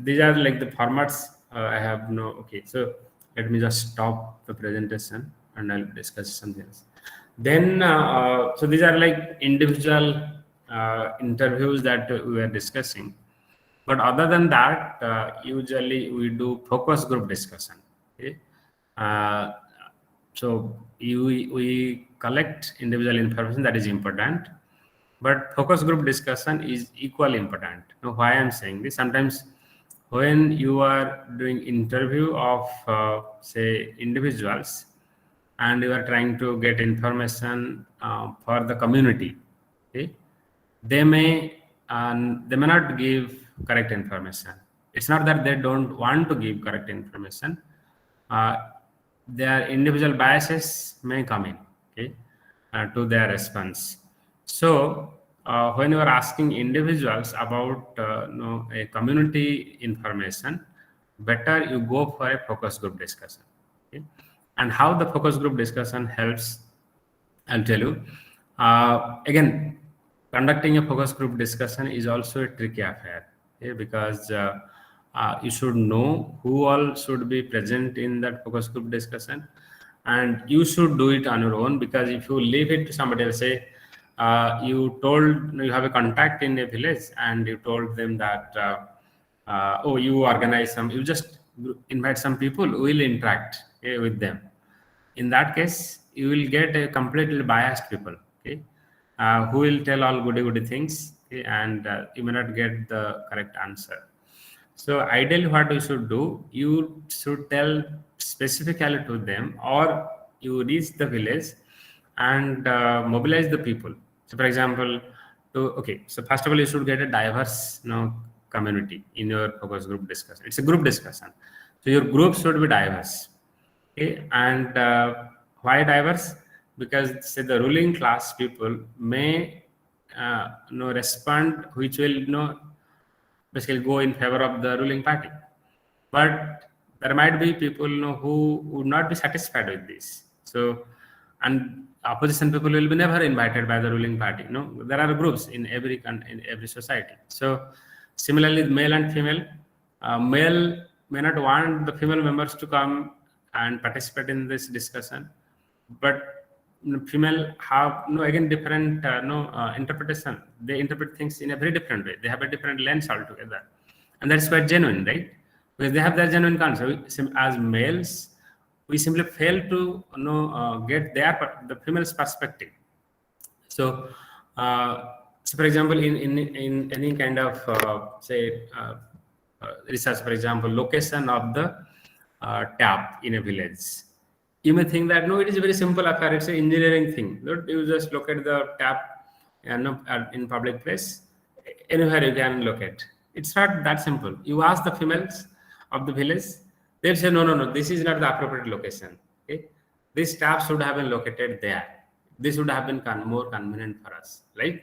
these are like the formats. I have no. Okay, so let me just stop the presentation and I'll discuss something else. Then, so these are like individual interviews that we are discussing. But other than that, usually we do focus group discussion. Okay? Uh, so we collect individual information that is important, but focus group discussion is equally important. Now, why I'm saying this? Sometimes when you are doing interview of say individuals and you are trying to get information for the community, okay, they may not give correct information. It's not that they don't want to give correct information. Uh, their individual biases may come in, okay, to their response. So when you are asking individuals about a community information, better you go for a focus group discussion. Okay? And how the focus group discussion helps, I'll tell you. Again, conducting a focus group discussion is also a tricky affair, okay? Because you should know who all should be present in that focus group discussion, and you should do it on your own. Because if you leave it to somebody else, say you have a contact in a village and you told them that oh, you organize some, you just invite some people who will interact with them. In that case, you will get a completely biased people, okay, who will tell all goody things, okay, and you may not get the correct answer. So ideally what you should do, you should tell specifically to them, or you reach the village and mobilize the people. So for example, so first of all, you should get a diverse community in your focus group discussion. It's a group discussion. So your group should be diverse. Okay, and why diverse? Because say the ruling class people may respond, which will basically go in favor of the ruling party. But there might be people who would not be satisfied with this. So, and opposition people will be never invited by the ruling party. There are groups in every society. So similarly, male and female, male may not want the female members to come and participate in this discussion, but female have again different interpretation. They interpret things in a very different way. They have a different lens altogether, and that's quite genuine, right? Because they have their genuine concept. As males, we simply fail to get the female's perspective. So, so for example, in any kind of research, for example, location of the tap in a village, you may think that no, it is a very simple affair. It's an engineering thing. You just locate the tap in public place. Anywhere you can locate. It's not that simple. You ask the females of the village, they'll say, no, this is not the appropriate location. Okay, this tap should have been located there. This would have been more convenient for us, right?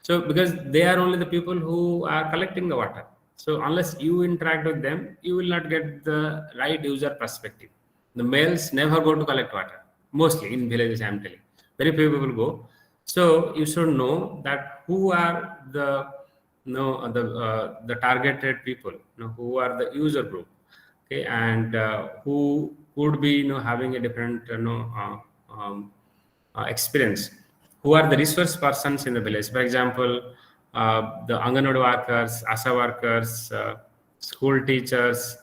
So because they are only the people who are collecting the water. So unless you interact with them, you will not get the right user perspective. The males never go to collect water. Mostly in villages, I'm telling. Very few people go. So you should know that who are the targeted people, who are the user group, okay, and who could be having a different experience. Who are the resource persons in the village? For example, the Anganwadi workers, ASHA workers, school teachers.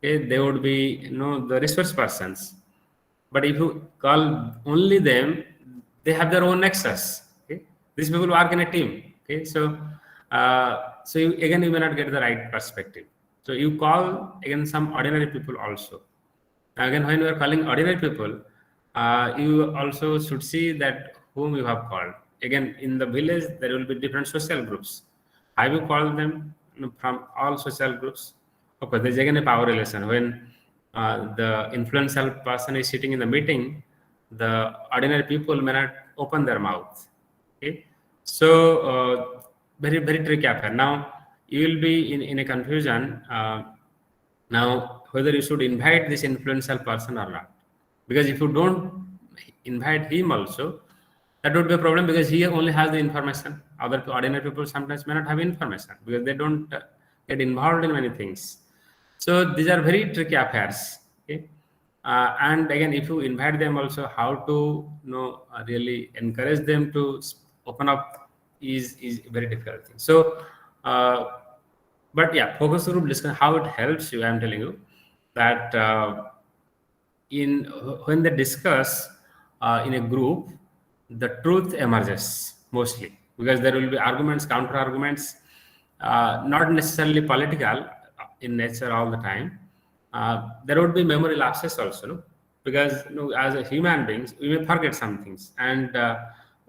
Okay, they would be the resource persons. But if you call only them, they have their own nexus. Okay, these people work in a team. Okay, so you may not get the right perspective. So you call again some ordinary people also. Again, when you are calling ordinary people, you also should see that whom you have called. Again, in the village, there will be different social groups. Have you called them from all social groups? Okay, there's again a power relation. When the influential person is sitting in the meeting, the ordinary people may not open their mouth. Okay, so very, very tricky affair. Now you will be in a confusion now whether you should invite this influential person or not. Because if you don't invite him also, that would be a problem, because he only has the information. Other ordinary people sometimes may not have information because they don't get involved in many things. So these are very tricky affairs. Okay? And again, if you invite them also, how to really encourage them to open up is a very difficult thing. So, but yeah, focus group discussion, how it helps you, I'm telling you that when they discuss in a group, the truth emerges mostly, because there will be arguments, counter arguments, not necessarily political in nature all the time. There would be memory lapses also, because as a human beings, we may forget some things, and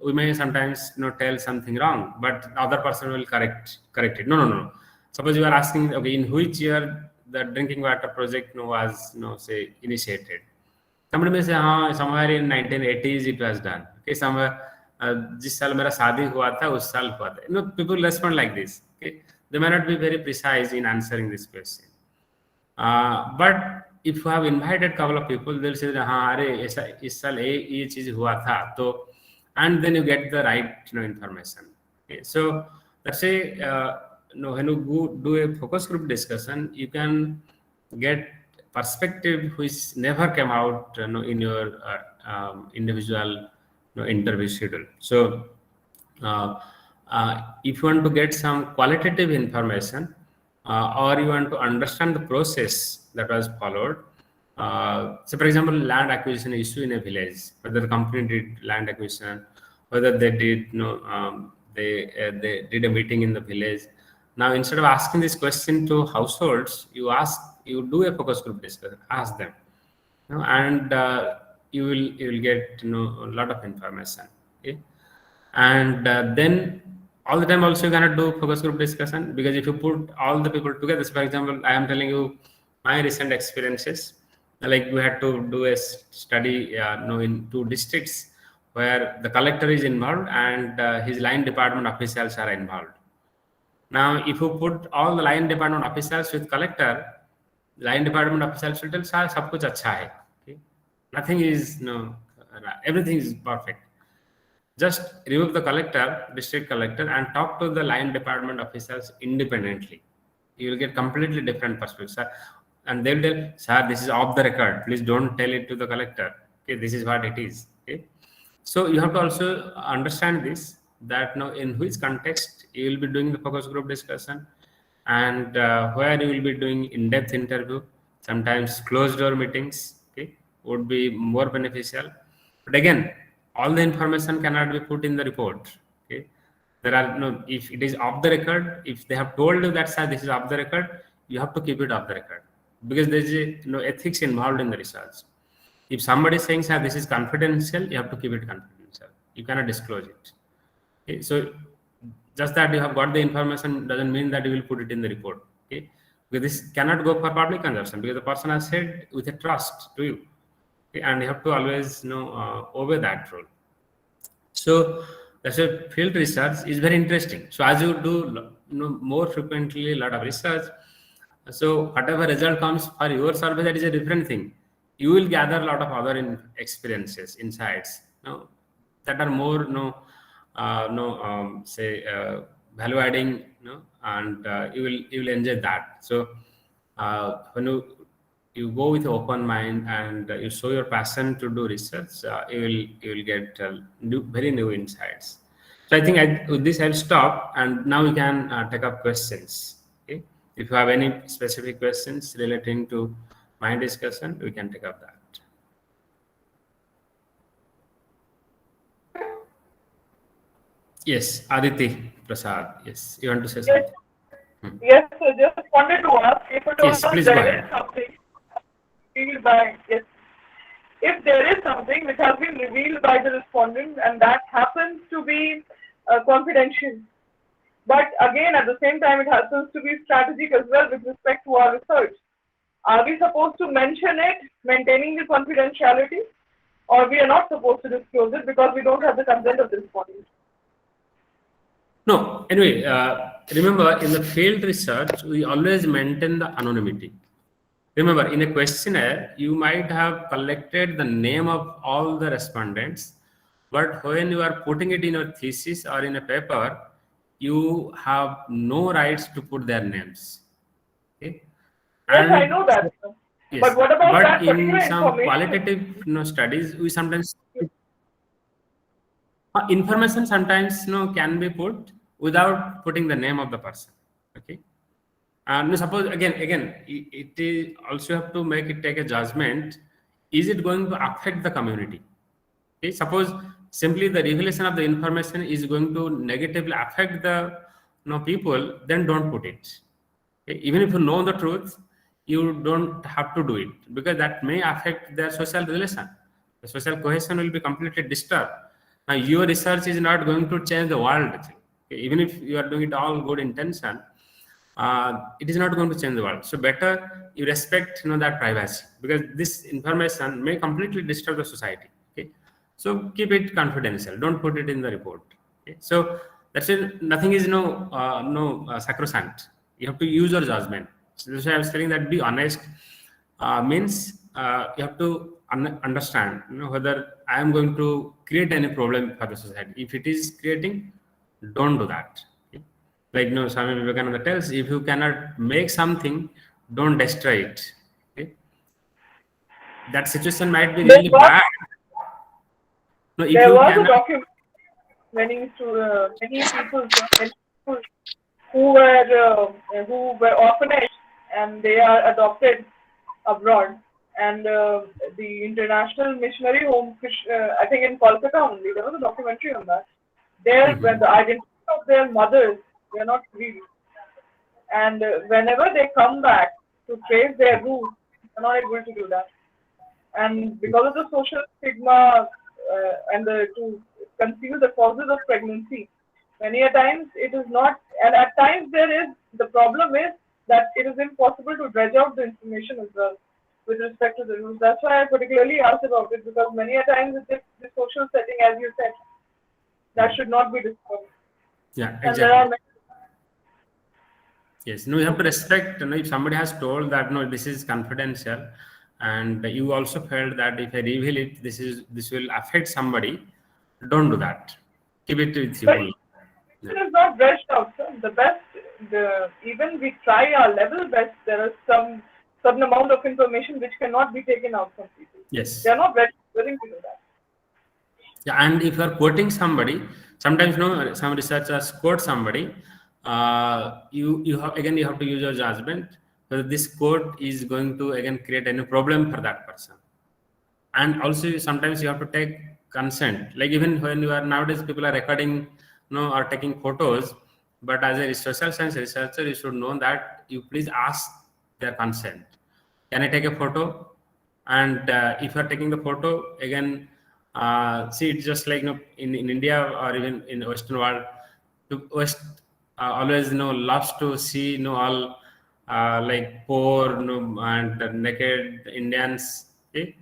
we may sometimes tell something wrong, but the other person will correct it. No. Suppose you are asking, okay, in which year the drinking water project was say initiated? Somebody may say, somewhere in 1980s it was done. Okay, somewhere जिस साल मेरा शादी हुआ था उस साल हुआ था. People respond like this. Okay, they may not be very precise in answering this question. But if you have invited couple of people, they'll say, अरे इस साल ये चीज हुआ था. तो and then you get the right information. Okay, so let's say when you go do a focus group discussion, you can get perspective which never came out in your individual interview schedule. So if you want to get some qualitative information or you want to understand the process that was followed, so for example, land acquisition issue in a village, whether the company did land acquisition, whether they did they did a meeting in the village, Now, instead of asking this question to households, you do a focus group discussion, ask them, and you will get a lot of information. Okay, and then all the time also you cannot do focus group discussion, because if you put all the people together, so for example, I am telling you my recent experiences. Like we had to do a study in 2 districts where the collector is involved and his line department officials are involved. Now, if you put all the line department officials with collector, line department officials will tell, "Sir, sab kuch acha hai." Okay? Nothing is everything is perfect. Just remove the collector, district collector, and talk to the line department officials independently. You will get completely different perspective, sir. And they'll tell, "Sir, this is off the record. Please don't tell it to the collector. Okay, this is what it is." Okay. So you have to also understand this, that now in which context you will be doing the focus group discussion, and where you will be doing in-depth interview. Sometimes closed door meetings, okay, would be more beneficial. But again, all the information cannot be put in the report. Okay, there are if it is off the record, if they have told you that, sir, this is off the record, you have to keep it off the record, because there is ethics involved in the research. If somebody is saying, sir, this is confidential, you have to keep it confidential. You cannot disclose it. Okay? So just that you have got the information doesn't mean that you will put it in the report. Okay? Because this cannot go for public consumption, because the person has said with a trust to you. Okay? And you have to always obey that rule. So that's why field research is very interesting. So as you do more frequently a lot of research, so whatever result comes for your survey, that is a different thing. You will gather a lot of other experiences, insights, that are more, value adding, and you will enjoy that. So when you go with an open mind and you show your passion to do research, you will get very new insights. So I think with this I'll stop, and now we can take up questions. Okay, if you have any specific questions relating to my discussion, we can take up that. Yes, Aditi Prasad. Yes, you want to say something? Yes, so just wanted to ask if it Yes, was please go there ahead. is something revealed by, yes, if there is something which has been revealed by the respondent and that happens to be confidential, but again at the same time it happens to be strategic as well with respect to our research, are we supposed to mention it, maintaining the confidentiality, or we are not supposed to disclose it because we don't have the consent of the respondent? No, anyway, remember in the field research, we always maintain the anonymity. Remember, in a questionnaire, you might have collected the name of all the respondents, but when you are putting it in your thesis or in a paper, you have no rights to put their names. Okay? Yes, I know that. Yes, but what about that in particular some information? qualitative studies, we sometimes information sometimes can be put without putting the name of the person. Okay. And suppose again it is also have to take a judgment. Is it going to affect the community? Okay. Suppose simply the revelation of the information is going to negatively affect the people, then don't put it. Okay. Even if you know the truth, you don't have to do it, because that may affect their social relation. The social cohesion will be completely disturbed. Now your research is not going to change the world. Okay. Even if you are doing it all good intention, it is not going to change the world. So better you respect that privacy, because this information may completely disturb the society. Okay, so keep it confidential. Don't put it in the report. Okay, so that's it. Nothing is sacrosanct. You have to use your judgment. So that's why I was telling that be honest means you have to understand whether I am going to create any problem for the society. If it is creating, don't do that. Okay? Like Swami Vivekananda tells, if you cannot make something, don't destroy it. Okay? That situation might be really bad. No, if there you was cannot, a document many people who were orphanaged and they are adopted abroad, and the International Missionary Home, I think in Kolkata only, there was a documentary on that. There, when the identity of their mothers were not revealed, and whenever they come back to trace their roots, they're not able to do that. And because of the social stigma and to conceal the causes of pregnancy, many a times it is not, and at times the problem is that it is impossible to dredge out the information as well with respect to the rules. That's why I particularly asked about it, because many a times it's the social setting, as you said, that should not be discussed. Yeah, And there are exactly. Yes, no, you have to respect, if somebody has told that, no, this is confidential, and you also felt that if I reveal it, this will affect somebody, don't do that. Keep it with you But only. it is not dredged out, sir. The best, even we try our level best, there is some certain amount of information which cannot be taken out from people. Yes. They are not willing to do that. Yeah, and if you are quoting somebody, sometimes no, some researchers quote somebody. You have to use your judgment whether this quote is going to again create any problem for that person. And also sometimes you have to take consent. Like even when you are nowadays, people are recording, or taking photos. But as a social science researcher, you should know that you please ask their consent. Can I take a photo? And if you are taking the photo, again, see, it's just like in India or even in the Western world, the West always loves to see all like poor and naked Indians. Okay?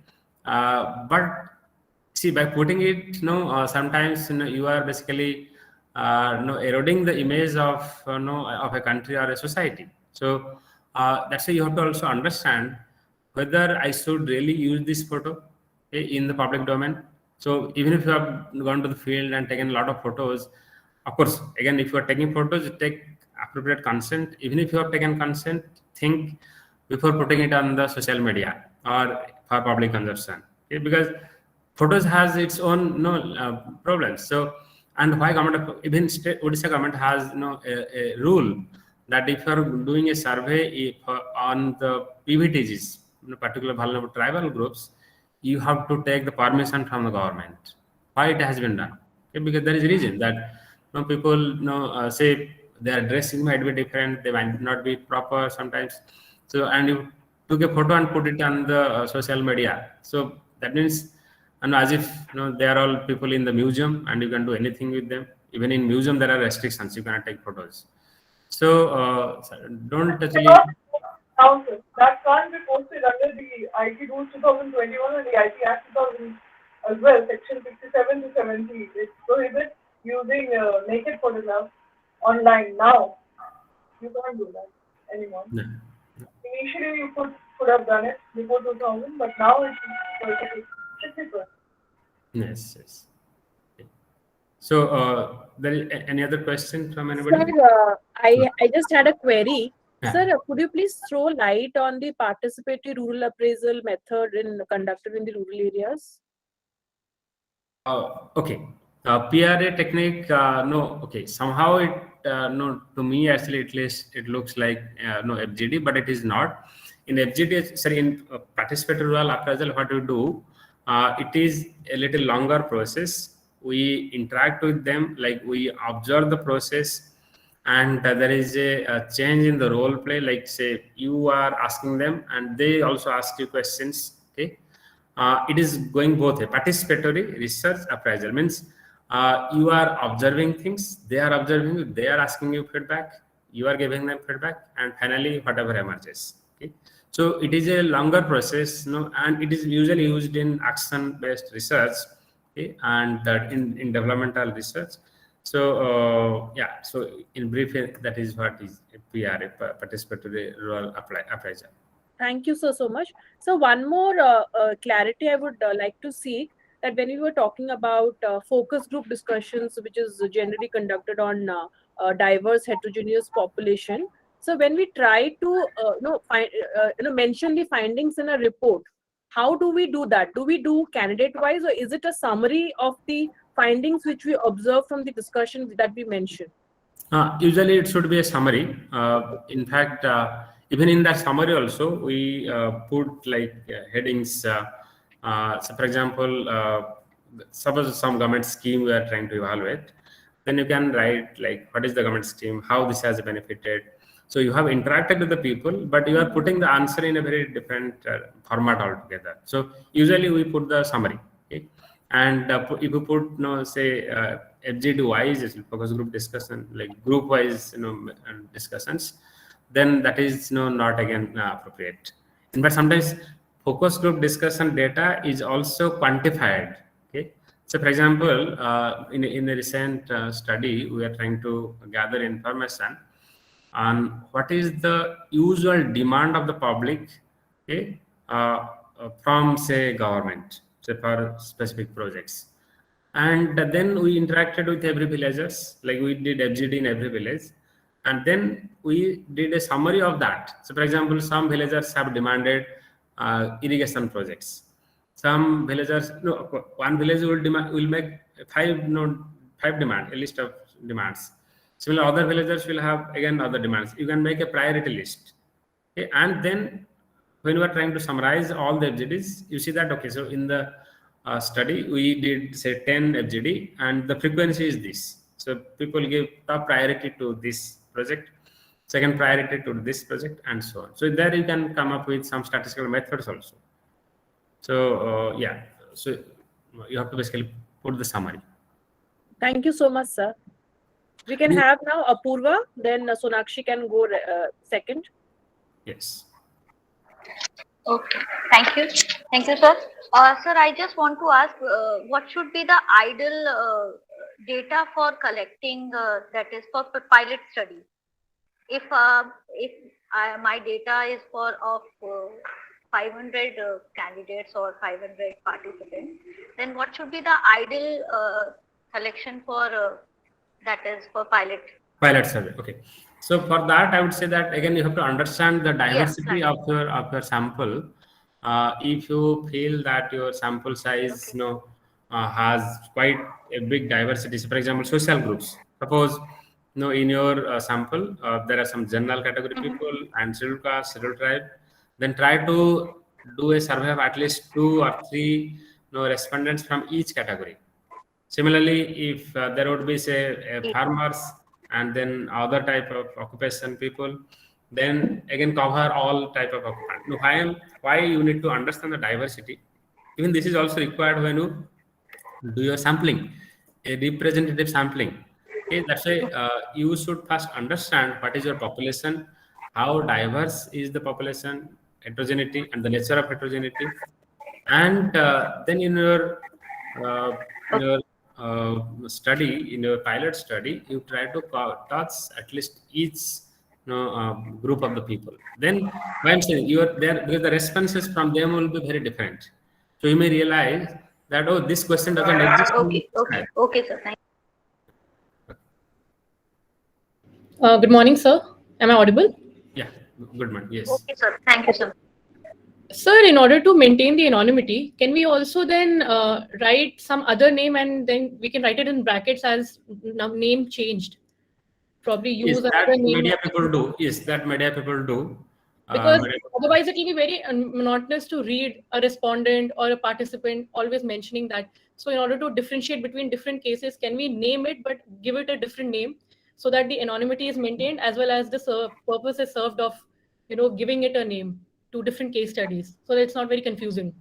But see, by putting it, sometimes you are basically eroding the image of of a country or a society. So that's why you have to also understand whether I should really use this photo in the public domain. So even if you have gone to the field and taken a lot of photos, of course, again, if you are taking photos, you take appropriate consent. Even if you have taken consent, think before putting it on the social media or for public consumption. Okay? Because photos has its own problems. So, and why government, even state Odisha government has a rule that if you are doing a survey on the PVTGs, particular vulnerable tribal groups, you have to take the permission from the government. Why it has been done? Okay, because there is a reason that people say their dressing might be different, they might not be proper sometimes. So, and you took a photo and put it on the social media. So that means, and as if they are all people in the museum and you can do anything with them. Even in museum there are restrictions, you cannot take photos. So don't actually. That can't be posted under the IT Rules 2021 and the IT Act 2000 as well, Section 67 to 70. It prohibits using naked photographs online now. You can't do that anymore. No. Initially, you could have done it before 2000, but now it's restricted. Yes, yes. Okay. So, there is any other question from anybody? Sir, I just had a query. Yeah. Sir, could you please throw light on the participatory rural appraisal method conducted in the rural areas? Okay. PRA technique, no. Okay. Somehow it, no. To me, actually, at least it looks like no FGD, but it is not. In FGD, sorry, in participatory rural appraisal, what we do, it is a little longer process. We interact with them, like we observe the process, and there is a change in the role play. Like say you are asking them, and they also ask you questions. Okay. It is going both a participatory research appraisal means you are observing things, they are observing you, they are asking you feedback, you are giving them feedback, and finally whatever emerges. Okay, so it is a longer process, and it is usually used in action-based research, okay, and that in developmental research. So yeah, so in brief, that is what is PRA, participatory rural appraisal. Thank you so much. So one more clarity I would like to seek, that when we were talking about focus group discussions, which is generally conducted on diverse heterogeneous population. So when we try to mention the findings in a report, how do we do that? Do we do candidate wise, or is it a summary of the findings which we observe from the discussion that we mentioned? Usually it should be a summary. In fact, even in that summary also, we put like headings. So for example, suppose some government scheme we are trying to evaluate, then you can write like what is the government scheme, how this has benefited, So you have interacted with the people, but you are putting the answer in a very different format altogether. So usually we put the summary, okay? And if you put, say FGD wise focus group discussion, like group wise, discussions, then that is not again appropriate. In fact, sometimes focus group discussion data is also quantified. Okay, so for example, in a recent study, we are trying to gather information on what is the usual demand of the public, okay, from say government, say for specific projects. And then we interacted with every villagers, like we did FGD in every village, and then we did a summary of that. So for example, some villagers have demanded irrigation projects. Some villagers, one village will make five demand, a list of demands. Similar, other villagers will have again other demands. You can make a priority list, okay? And then when we are trying to summarize all the FGDs, you see that, okay, so in the study we did say 10 FGD, and the frequency is this. So people give top priority to this project, second priority to this project, and so on. So there you can come up with some statistical methods also. So yeah, so you have to basically put the summary. Thank you so much, sir. We can have now Apurva, then Sonakshi can go second. Yes. Okay, thank you. Thank you, sir. Sir, I just want to ask, what should be the ideal data for collecting, that is for pilot study? If my data is of 500 candidates or 500 participants, then what should be the ideal collection for that is for pilot survey? Okay, so for that I would say that again you have to understand the diversity of your sample. If you feel that your sample size has quite a big diversity, so for example social groups, suppose in your sample there are some general category people and scheduled caste, scheduled tribe, then try to do a survey of at least 2 or 3 respondents from each category. Similarly, if there would be say farmers and then other type of occupation people, then again cover all type of occupant. Why you need to understand the diversity? Even this is also required when you do your sampling, a representative sampling. Okay, that's why you should first understand what is your population, how diverse is the population, heterogeneity and the nature of heterogeneity, and then in your study, in your pilot study, you try to touch at least each group of the people. Then when you are there, because the responses from them will be very different, so you may realize that, oh, this question doesn't exist. Okay, sir. Thank you. Good morning, sir. Am I audible? Yeah, good morning. Yes. Okay, sir. Thank you, sir. Sir, in order to maintain the anonymity, can we also then write some other name and then we can write it in brackets as name changed? Probably use another name. Media people do. Yes, that media people do. Because otherwise it will be very monotonous to read a respondent or a participant always mentioning that. So in order to differentiate between different cases, can we name it but give it a different name so that the anonymity is maintained as well as the purpose is served of giving it a name to different case studies, so that it's not very confusing?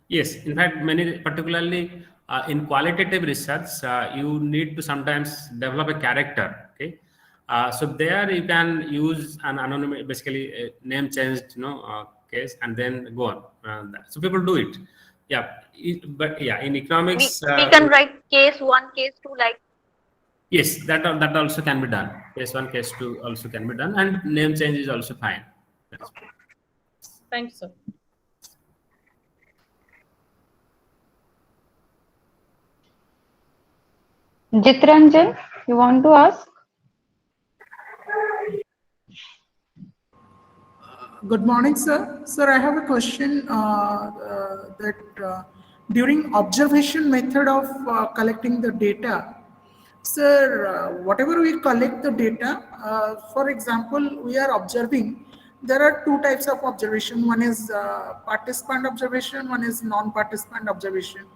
Yes, in fact, many, particularly in qualitative research, you need to sometimes develop a character. Okay, so there you can use an anonymous, basically a name changed, case, and then go on. So people do it. Yeah, but yeah, in economics, we can write case 1, case 2, like. Yes, that also can be done. Case 1, case 2 also can be done, and name change is also fine. Okay. Thank you, sir. Jitranjan, you want to ask? Good morning, sir. Sir, I have a question that during observation method of collecting the data, sir, whatever we collect the data, for example, we are observing, there are 2 types of observation. One is participant observation, one is non-participant observation,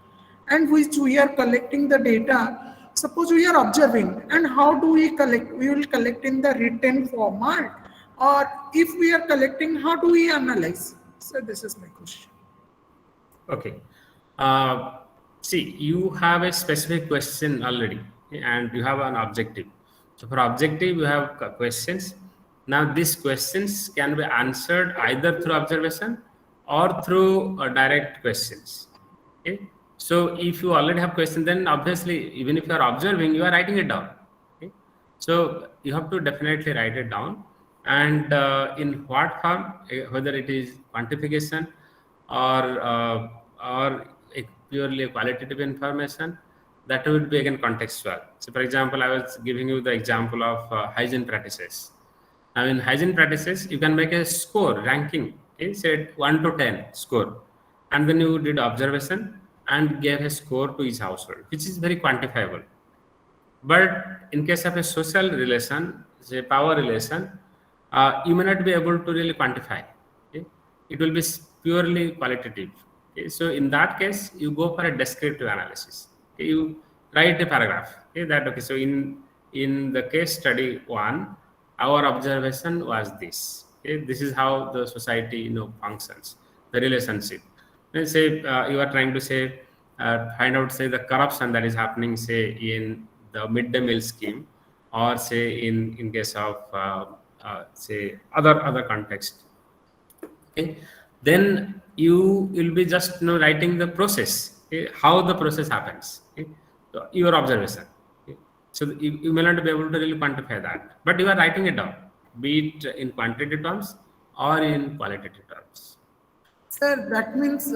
and which we are collecting the data. Suppose we are observing, and how do we collect? We will collect in the written format, or if we are collecting, how do we analyze? So this is my question. Okay. See, you have a specific question already, and you have an objective. So for objective, you have questions. Now these questions can be answered either through observation or through direct questions. Okay. So if you already have questions, then obviously, even if you are observing, you are writing it down. Okay. So you have to definitely write it down, and in what form, whether it is quantification or purely qualitative information, that would be again contextual. So for example, I was giving you the example of hygiene practices. Now in hygiene practices, you can make a score ranking, okay, say 1 to 10 score, and then you did observation and gave a score to each household, which is very quantifiable. But in case of a social relation, say power relation, you may not be able to really quantify. Okay? It will be purely qualitative. Okay? So in that case, you go for a descriptive analysis. Okay? You write a paragraph. Okay? That okay. So in the case study 1, our observation was this. Okay? This is how the society functions. The relationship. Let's say you are trying to say find out say the corruption that is happening say in the midday meal scheme, or say in case of say other context. Okay, then you will be just writing the process, okay, how the process happens, okay, so your observation. Okay. So you may not be able to really quantify that, but you are writing it down, be it in quantitative terms or in qualitative terms. Sir, that means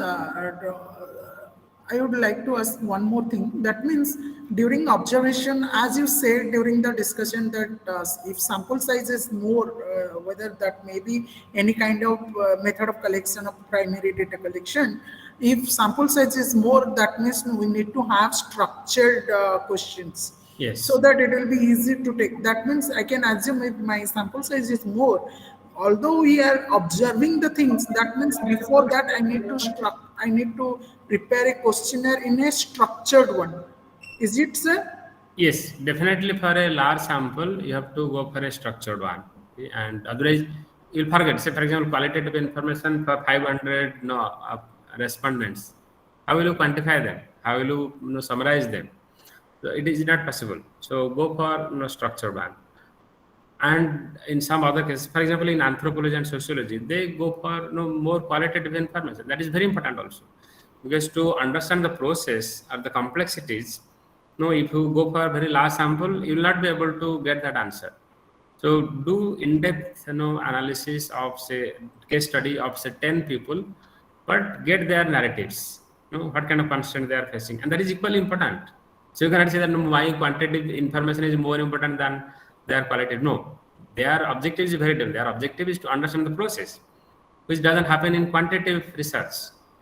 I would like to ask one more thing. That means during observation, as you said during the discussion, that if sample size is more, whether that may be any kind of method of collection of primary data collection, if sample size is more, that means we need to have structured questions. Yes. So that it will be easy to take. That means I can assume if my sample size is more, although we are observing the things, that means before that I need to prepare a questionnaire in a structured one. Is it, sir? Yes, definitely for a large sample, you have to go for a structured one. Okay? And otherwise, you'll forget. Say, for example, qualitative information for 500 respondents. How will you quantify them? How will you, summarize them? So it is not possible. So go for structured one. And in some other cases, for example, in anthropology and sociology, they go for more qualitative information. That is very important also, because to understand the process or the complexities, if you go for a very large sample, you will not be able to get that answer. So do in-depth analysis of say case study of say 10 people, but get their narratives. What kind of constraint they are facing, and that is equally important. So you cannot say that my quantitative information is more important than their qualitative. No, their objective is very different. Their objective is to understand the process, which doesn't happen in quantitative research.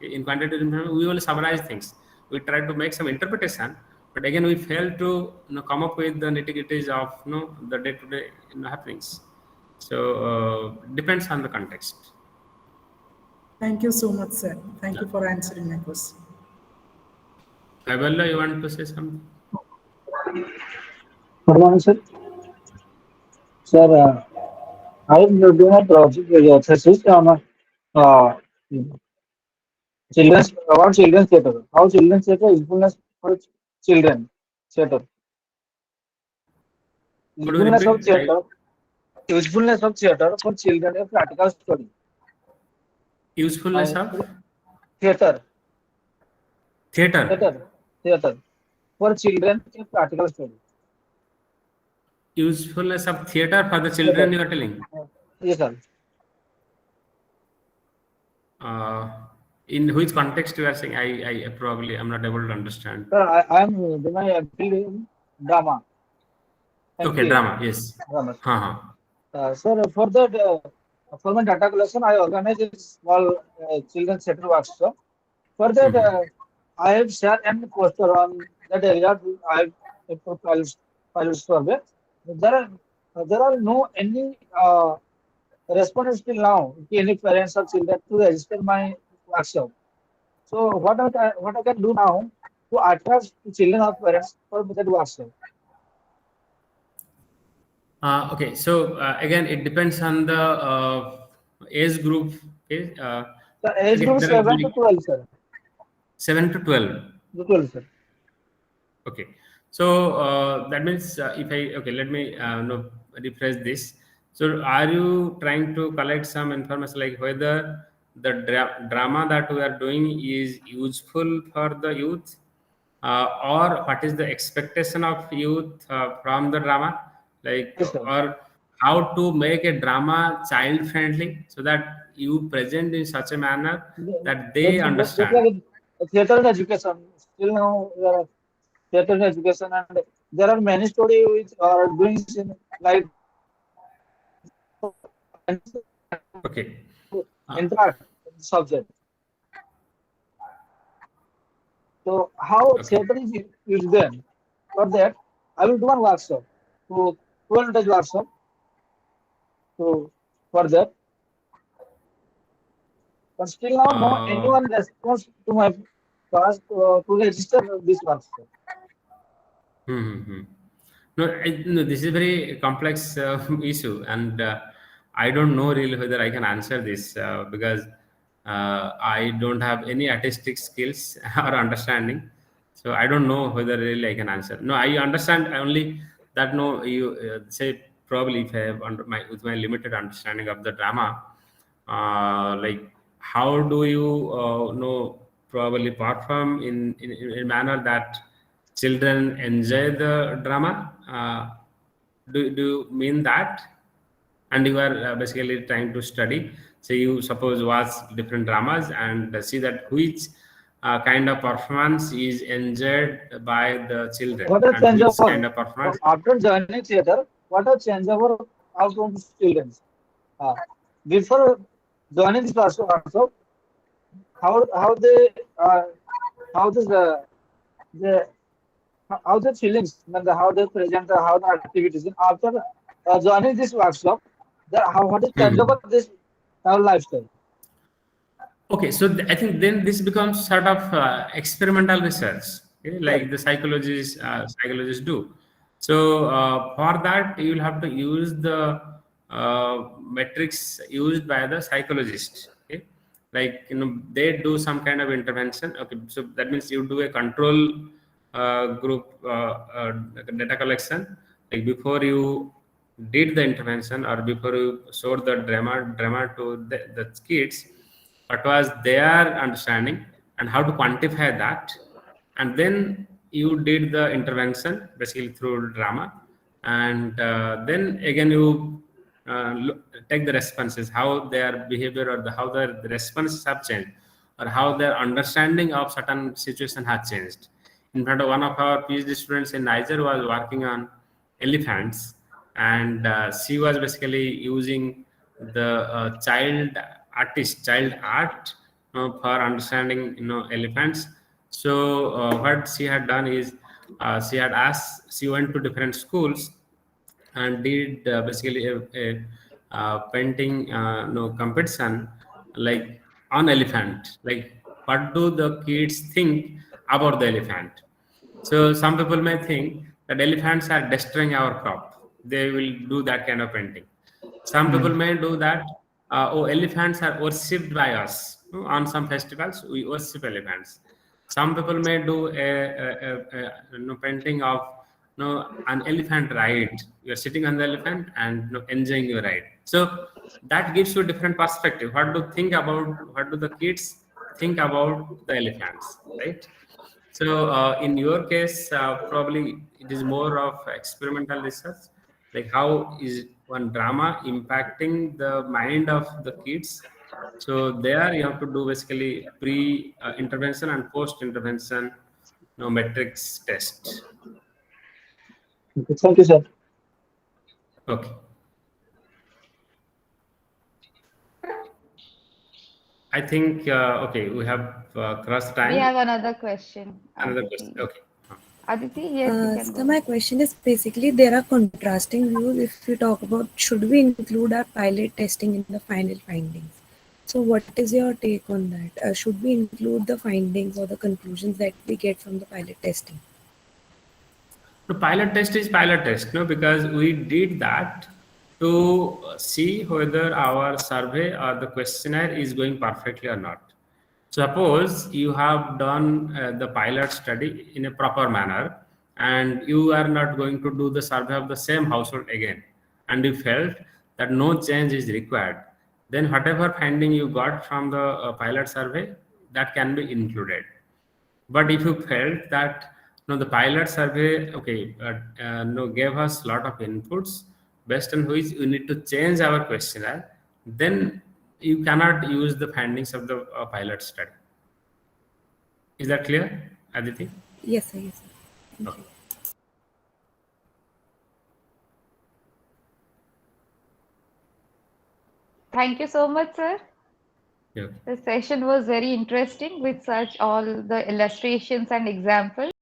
In quantitative information, we will summarize things. We try to make some interpretation, but again, we fail to come up with the nitty-gritties of the day-to-day happenings. So depends on the context. Thank you so much, sir. Thank you for answering my question. Kaivalya, you want to say something? Good morning, sir. Sir, I am doing a project thesis on children's about children's theatre. How children's theatre is usefulness for children theatre. Could you repeat? Usefulness of theatre for children, a practical study. Usefulness of Theatre theater. For children, a practical study. Usefulness of theater for the children, you are telling? Yes, sir. In which context you are saying? I probably am not able to understand. Sir, I am doing my MPhil in drama. Okay, drama. Yes. Drama. Sir, for that, for my data collection, I organize a small children's theatre workshop. For that, I have shared an poster on that area. I have pilot survey. There are no any responses till now. Any parents or children to register my workshop. So what I can do now to attract children or parents for that workshop? Okay, so again, it depends on the age group. Okay, The age okay, group there are 7 to 12, sir. 7 to 12. To 12, sir. Okay, so that means if I okay, let me no, rephrase this. So, are you trying to collect some information like whether the drama that we are doing is useful for the youth, or what is the expectation of youth from the drama, like, Yes, sir. or how to make a drama child friendly so that you present in such a manner that they Just understand. like theater and education. Still now, theater and education, and there are many stories which are doing like Okay. interact with the subject. So how Okay. theater is done? For that, I will do one workshop to 200 workshop. So for that, but still now no Uh, anyone responds to my class to register this workshop. hmm. No, this is a very complex issue, and I don't know really whether I can answer this because I don't have any artistic skills or understanding. So I don't know whether really I can answer. No, I understand only that. No, you say probably if I have under my with my limited understanding of the drama, like how do you know probably perform in a manner that children enjoy the drama. Do you mean that? And you are basically trying to study. So you suppose watch different dramas and see that which kind of performance is enjoyed by the children What a and which kind changeover of performance. after joining theater. What a changeover out from students. Uh, Before joining this class also, how they how this the how the feelings and how they present how the activities and after joining this workshop, how what is change Mhm. over this our lifestyle. Okay, so I think then this becomes sort of experimental research, okay, Right. like the psychologists do. So for that, you will have to use the metrics used by the psychologist. Okay, like they do some kind of intervention. Okay, so that means you do a control group data collection, like before you did the intervention or before you showed the drama to the kids, what was their understanding and how to quantify that, and then you did the intervention basically through drama, and then again you take the responses, how their behavior or how their the responses have changed or how their understanding of certain situation has changed. In fact, one of our PhD students in Niger was working on elephants, and she was basically using the child art for understanding elephants. So what she had done is she went to different schools and did basically a painting competition, like on elephant, like what do the kids think about the elephant. So some people may think that elephants are destroying our crop. They will do that kind of painting. Some people may do that. Oh, elephants are worshipped by us. On some festivals. We worship elephants. Some people may do a painting of an elephant ride. You are sitting on the elephant and enjoying your ride. So that gives you a different perspective. What do the kids think about the elephants, right? So in your case, probably it is more of experimental research, like how is one drama impacting the mind of the kids. So there you have to do basically pre-intervention and post-intervention metrics test. Okay, thank you, sir. Okay. I think, okay, we have crossed time. We have another question. Another question. Okay. Aditi, yes, you can So go. my question is basically there are contrasting views if we talk about should we include our pilot testing in the final findings. So what is your take on that? Should we include the findings or the conclusions that we get from the pilot testing? The pilot test is pilot test, no, because we did that to see whether our survey or the questionnaire is going perfectly or not. Suppose you have done the pilot study in a proper manner and you are not going to do the survey of the same household again, and you felt that no change is required, then whatever finding you got from the pilot survey, that can be included. But if you felt that the pilot survey, okay, gave us a lot of inputs based on which you need to change our questionnaire, then you cannot use the findings of the pilot study. Is that clear, Aditi? Yes, sir. Yes, sir. Thank Okay. you. Thank you so much, sir. Yeah. The session was very interesting with such all the illustrations and examples.